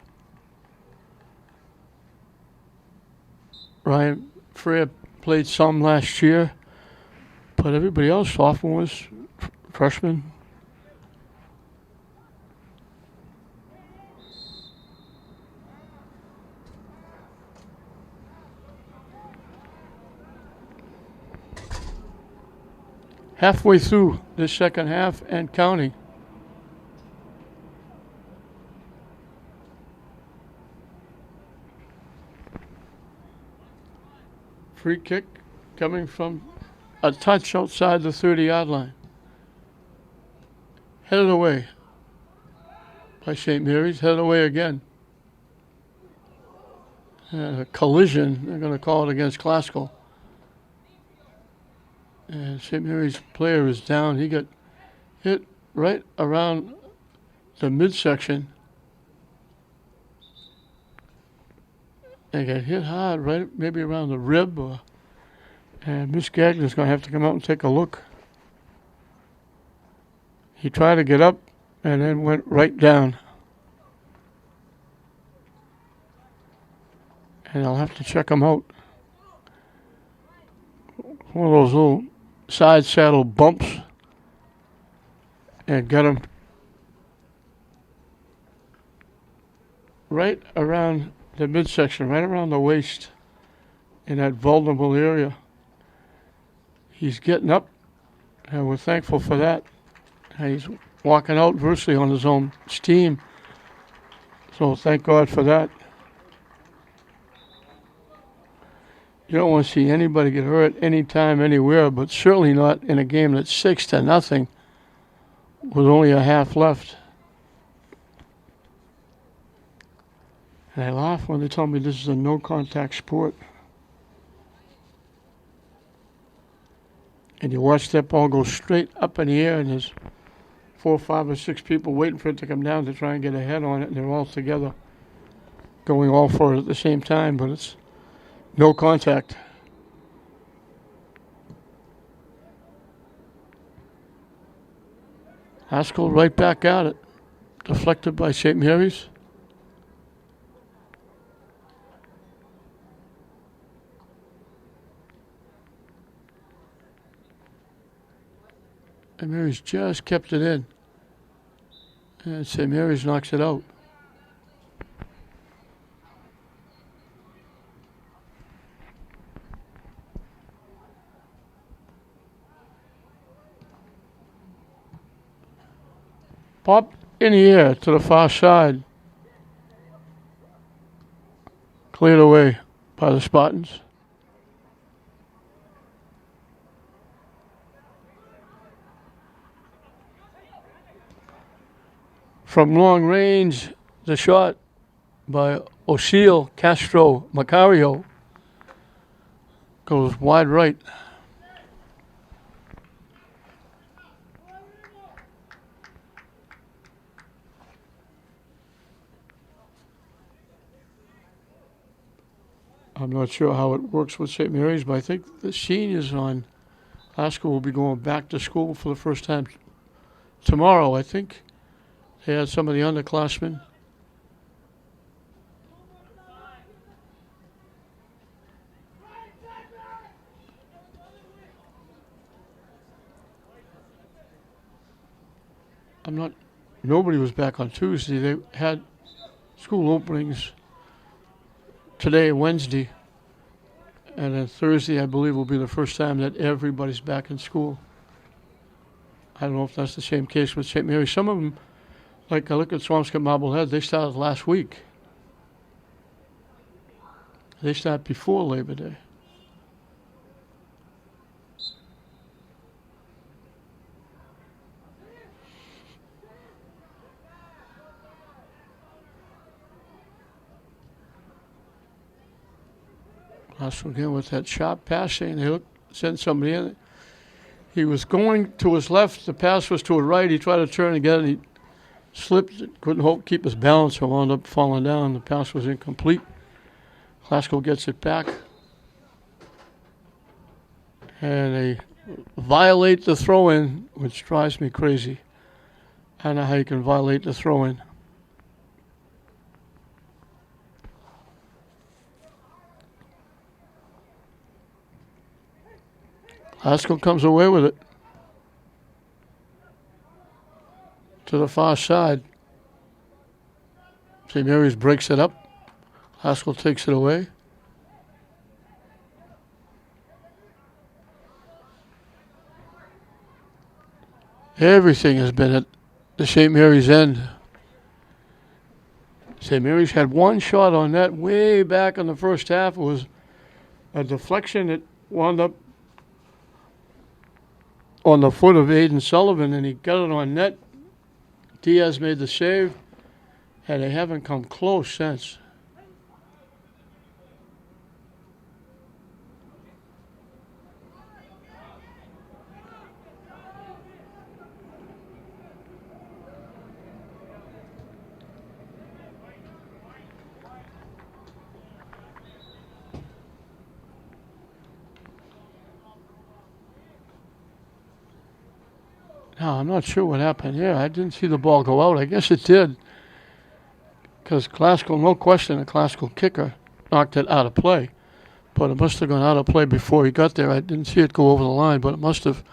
Ryan Freer played some last year. But everybody else, sophomores, freshmen. Halfway through the second half and counting. Free kick coming from a touch outside the 30-yard line. Headed away by St. Mary's. Headed away again. And a collision, they're going to call it against Glasgow. And St. Mary's player is down. He got hit right around the midsection. They got hit hard, right maybe around the rib. And Miss Gagner's going to have to come out and take a look. He tried to get up and then went right down. And I'll have to check him out. One of those little side saddle bumps. And got him right around the midsection, right around the waist in that vulnerable area. He's getting up, and we're thankful for that. And he's walking out virtually on his own steam. So thank God for that. You don't want to see anybody get hurt anytime, anywhere, but certainly not in a game that's 6-0 with only a half left. And I laugh when they tell me this is a no-contact sport. And you watch that ball go straight up in the air, and there's 4, 5, or 6 people waiting for it to come down to try and get a head on it, and they're all together going all for it at the same time, but it's no contact. Haskell right back at it. Deflected by St. Mary's. St. Mary's just kept it in. And St. Mary's knocks it out. Popped in the air to the far side. Cleared away by the Spartans. From long range, the shot by O'Seal Castro Macario goes wide right. I'm not sure how it works with St. Mary's, but I think the seniors on Glasgow will be going back to school for the first time tomorrow, I think. They had some of the underclassmen. Nobody was back on Tuesday. They had school openings today, Wednesday, and then Thursday, I believe, will be the first time that everybody's back in school. I don't know if that's the same case with St. Mary's. Some of them, like I look at Swampscott Marblehead, they started last week. They start before Labor Day. Last one again with that sharp passing. They sent somebody in. He was going to his left. The pass was to his right. He tried to turn again. And he slipped. Couldn't keep his balance. So wound up falling down. The pass was incomplete. Glasgow gets it back. And they violate the throw-in, which drives me crazy. I don't know how you can violate the throw-in. Haskell comes away with it to the far side. St. Mary's breaks it up. Haskell takes it away. Everything has been at the St. Mary's end. St. Mary's had one shot on net way back in the first half. It was a deflection that wound up on the foot of Aiden Sullivan, and he got it on net. Diaz made the save, and they haven't come close since. Now, I'm not sure what happened here. I didn't see the ball go out. I guess it did. Because classical, no question, a classical kicker knocked it out of play. But it must have gone out of play before he got there. I didn't see it go over the line, but it must have,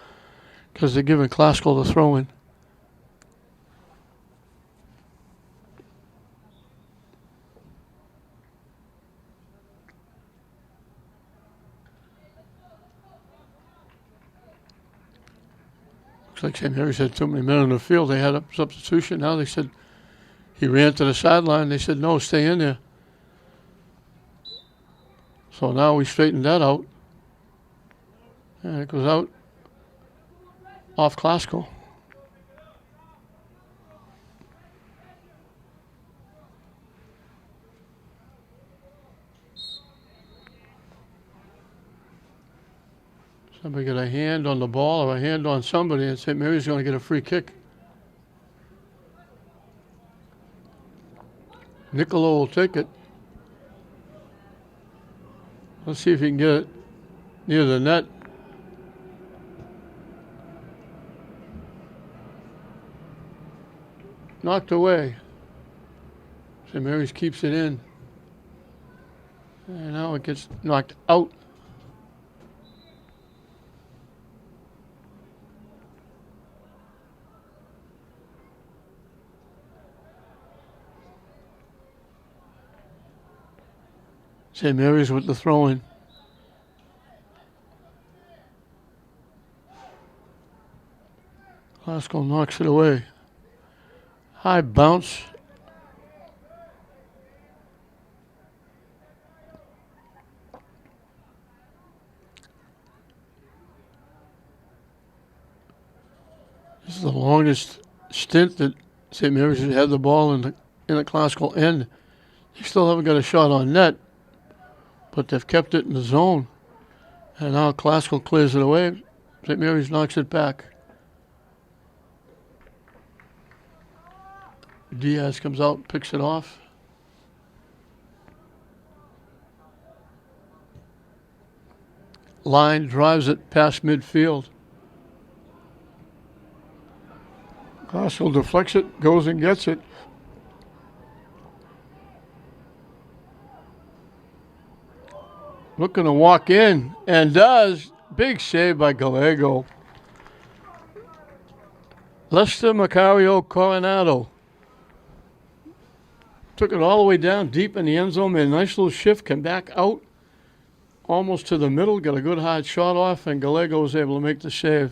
because they're giving classical the throw in. Looks like St. Mary's had too many men in the field. They had a substitution. Now they said he ran to the sideline. They said, no, stay in there. So now we straightened that out. And it goes out off classical. Somebody got a hand on the ball or a hand on somebody, and St. Mary's going to get a free kick. Niccolo will take it. Let's see if he can get it near the net. Knocked away. St. Mary's keeps it in. And now it gets knocked out. St. Mary's with the throw-in. Glasgow knocks it away. High bounce. This is the longest stint that St. Mary's has had the ball in the classical end. They still haven't got a shot on net, but they've kept it in the zone. And now classical clears it away. St. Mary's knocks it back. Diaz comes out, picks it off. Line drives it past midfield. Classical deflects it, goes and gets it. Looking to walk in, and does. Big save by Gallego. Lester Macario Coronado took it all the way down deep in the end zone, made a nice little shift, came back out almost to the middle, got a good hard shot off, and Gallego was able to make the save.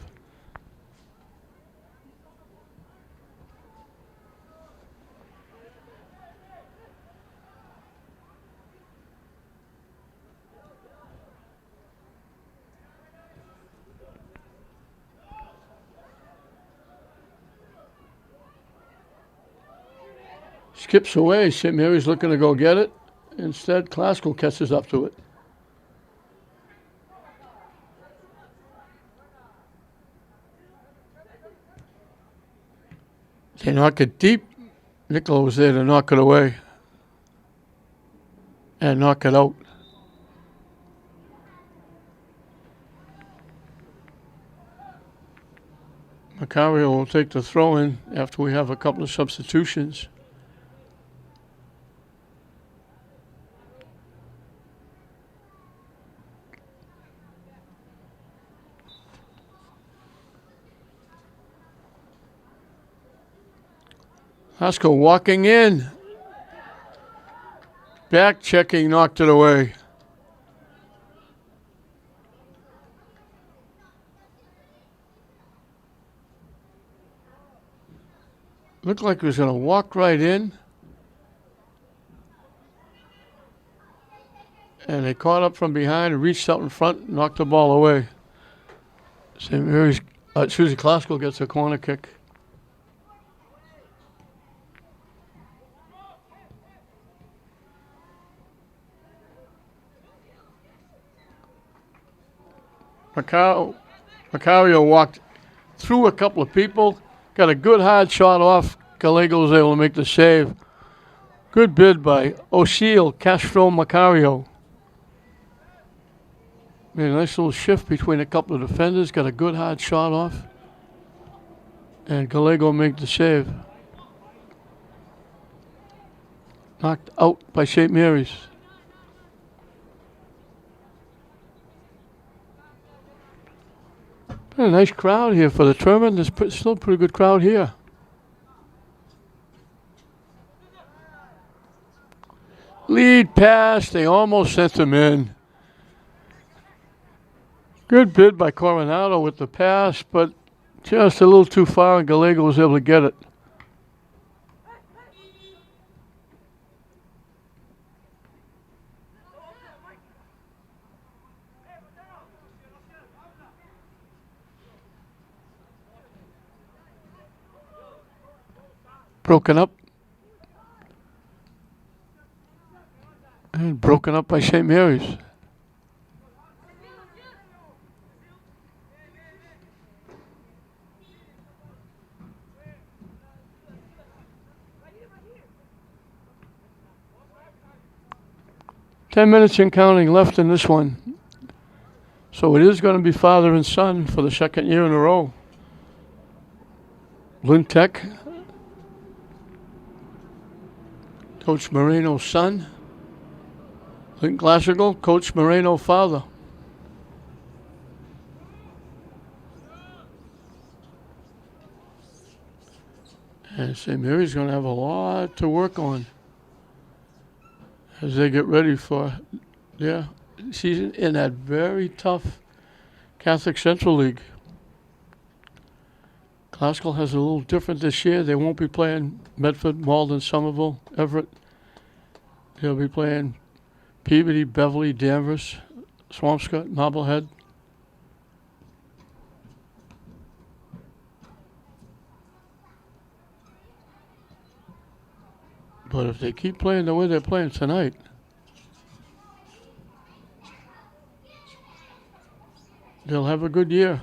Skips away. St. Mary's looking to go get it. Instead, Classical catches up to it. They knock it deep. Nicola was there to knock it away and knock it out. Macario will take the throw in after we have a couple of substitutions. Haskell walking in. Back checking, knocked it away. Looked like he was going to walk right in. And they caught up from behind and reached out in front and knocked the ball away. St. Mary's, Classical gets a corner kick. Macario walked through a couple of people, got a good hard shot off. Gallego was able to make the save. Good bid by O'Sheel, Castro, Macario. Made a nice little shift between a couple of defenders, got a good hard shot off. And Gallego made the save. Knocked out by St. Mary's. Been a nice crowd here for the tournament. There's still a pretty good crowd here. Lead pass, they almost sent him in. Good bid by Coronado with the pass, but just a little too far, and Gallego was able to get it. Broken up. And broken up by St. Mary's. Ten minutes and counting left in this one. So it is going to be father and son for the second year in a row. Lynn Tech. Coach Moreno's son. Lynn Classical, Coach Moreno father. And St. Mary's going to have a lot to work on as they get ready for their season in that very tough Catholic Central League. Classical has a little different this year. They won't be playing Medford, Malden, Somerville, Everett. They'll be playing Peabody, Beverly, Danvers, Swampscott, Marblehead. But if they keep playing the way they're playing tonight, they'll have a good year.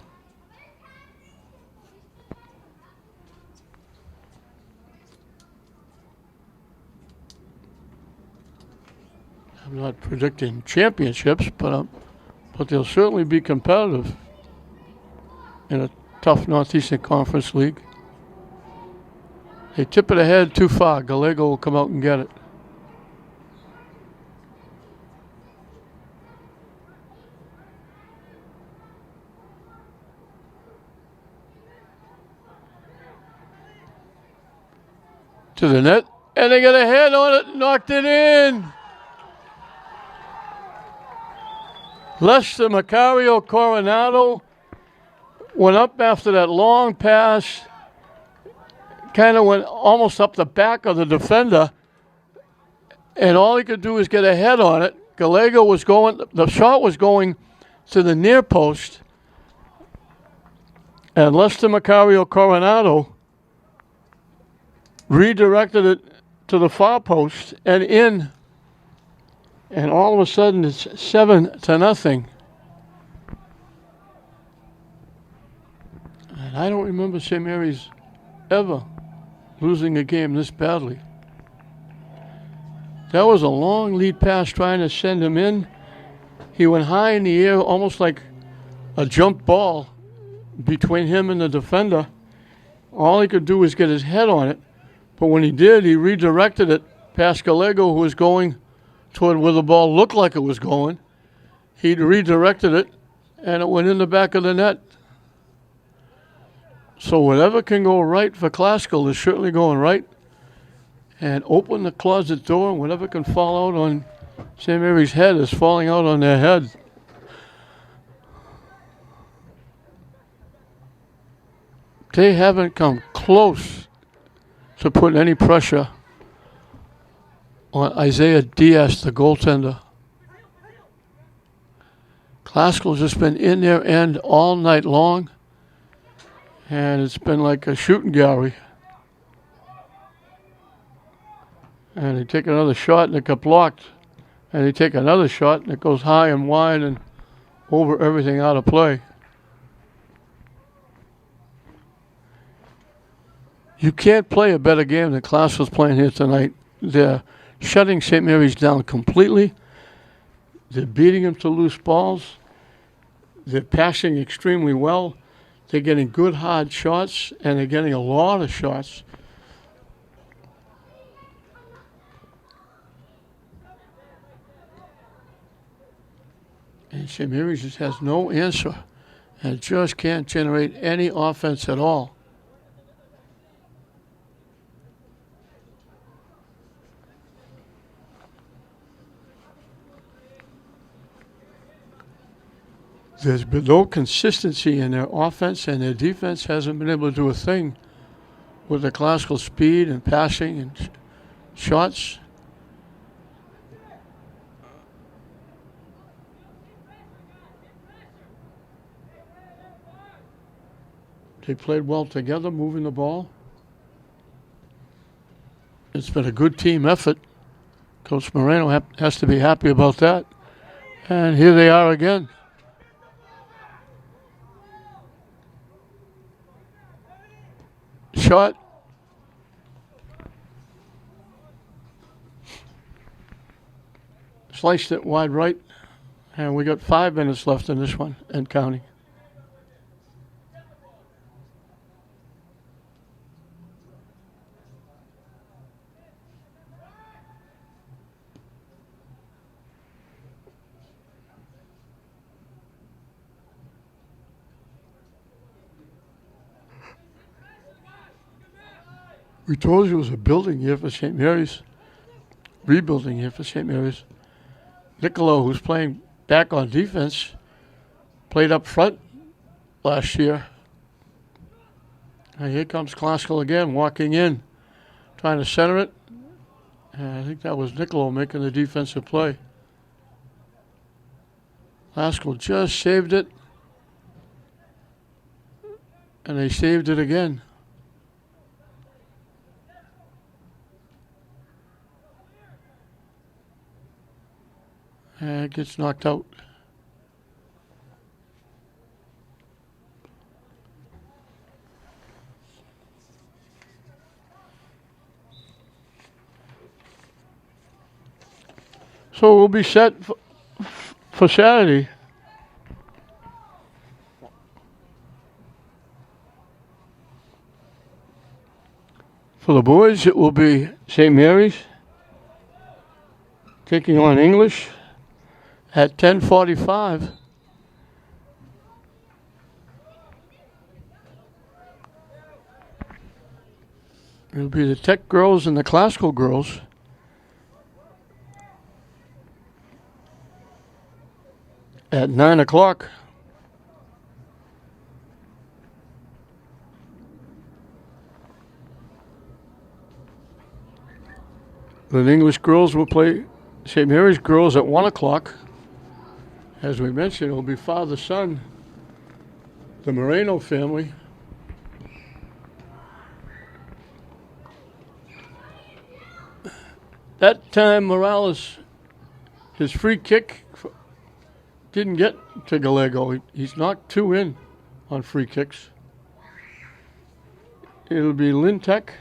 I'm not predicting championships, but they'll certainly be competitive in a tough Northeastern Conference league. They tip it ahead too far. Gallego will come out and get it. To the net, and they got a head on it, knocked it in. Lester Macario Coronado went up after that long pass, kind of went almost up the back of the defender, and all he could do was get a head on it. Gallego was going, the shot was going to the near post, and Lester Macario Coronado redirected it to the far post and in. And all of a sudden, it's 7-0. And I don't remember St. Mary's ever losing a game this badly. That was a long lead pass trying to send him in. He went high in the air, almost like a jump ball between him and the defender. All he could do was get his head on it. But when he did, he redirected it past Gallego, who was going toward where the ball looked like it was going. He redirected it, and it went in the back of the net. So whatever can go right for Classical is certainly going right. And open the closet door, and whatever can fall out on St. Mary's head is falling out on their head. They haven't come close to putting any pressure on Isaiah Diaz, the goaltender. Classical's just been in their end all night long, and it's been like a shooting gallery. And they take another shot and it got blocked. And they take another shot and it goes high and wide and over everything out of play. You can't play a better game than Classical's playing here tonight. They're shutting St. Mary's down completely. They're beating them to loose balls. They're passing extremely well. They're getting good hard shots, and they're getting a lot of shots. And St. Mary's just has no answer and just can't generate any offense at all. There's been no consistency in their offense, and their defense hasn't been able to do a thing with the Classical speed and passing and shots. They played well together, moving the ball. It's been a good team effort. Coach Moreno has to be happy about that. And here they are again. Shot. Sliced it wide right. And we got 5 minutes left in this one and counting. We told you it was a building year for St. Mary's, rebuilding year for St. Mary's. Niccolo, who's playing back on defense, played up front last year. And here comes Classical again, walking in, trying to center it. And I think that was Niccolo making the defensive play. Classical just saved it. And they saved it again. And it gets knocked out. So we'll be set for Saturday. For the boys, it will be St. Mary's taking on English at 10:45. It'll be the Tech girls and the Classical girls. At 9 o'clock. The English girls will play St. Mary's girls at 1 o'clock. As we mentioned, it will be father-son, the Moreno family. That time, Morales, his free kick didn't get to Gallego. He's knocked 2 in on free kicks. It'll be Lynn Tech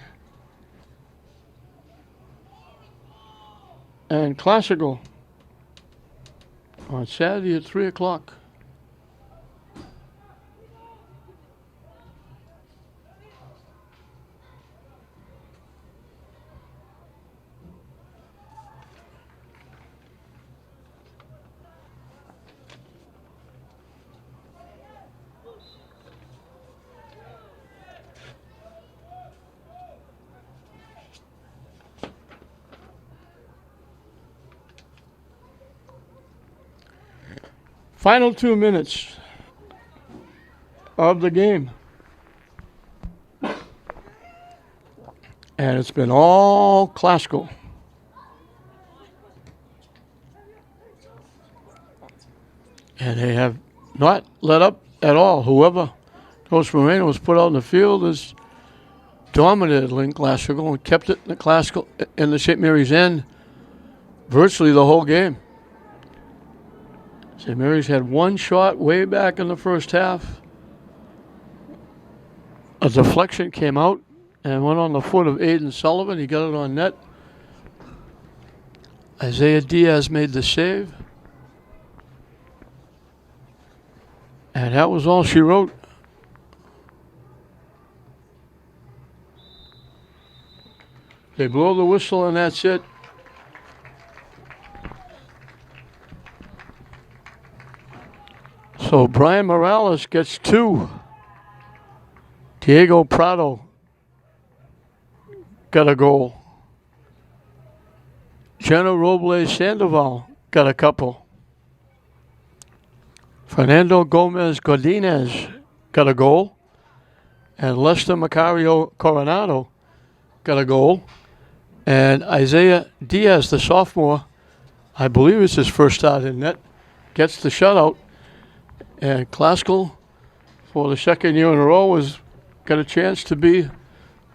and Classical on Saturday at 3 o'clock. Final 2 minutes of the game. And it's been all Classical. And they have not let up at all. Whoever Coach Moreno was put out in the field has dominated Lynn Classical and kept it in the Classical in the St. Mary's end virtually the whole game. St. Mary's had one shot way back in the first half. A deflection came out and went on the foot of Aiden Sullivan. He got it on net. Isaiah Diaz made the save. And that was all she wrote. They blow the whistle and that's it. So Brian Morales gets 2. Diego Prado got a goal. Jenna Robles Sandoval got a couple. Fernando Gomez Godinez got a goal. And Lester Macario Coronado got a goal. And Isaiah Diaz, the sophomore, I believe it's his first start in net, gets the shutout. And Classical, for the second year in a row, has got a chance to be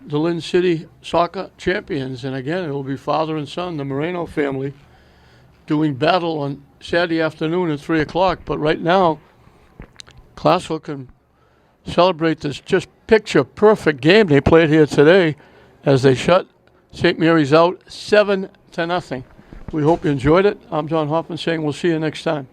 the Lynn City soccer champions. And again, it will be father and son, the Moreno family, doing battle on Saturday afternoon at 3 o'clock. But right now, Classical can celebrate this just picture-perfect game they played here today as they shut St. Mary's out 7-0. We hope you enjoyed it. I'm John Hoffman saying we'll see you next time.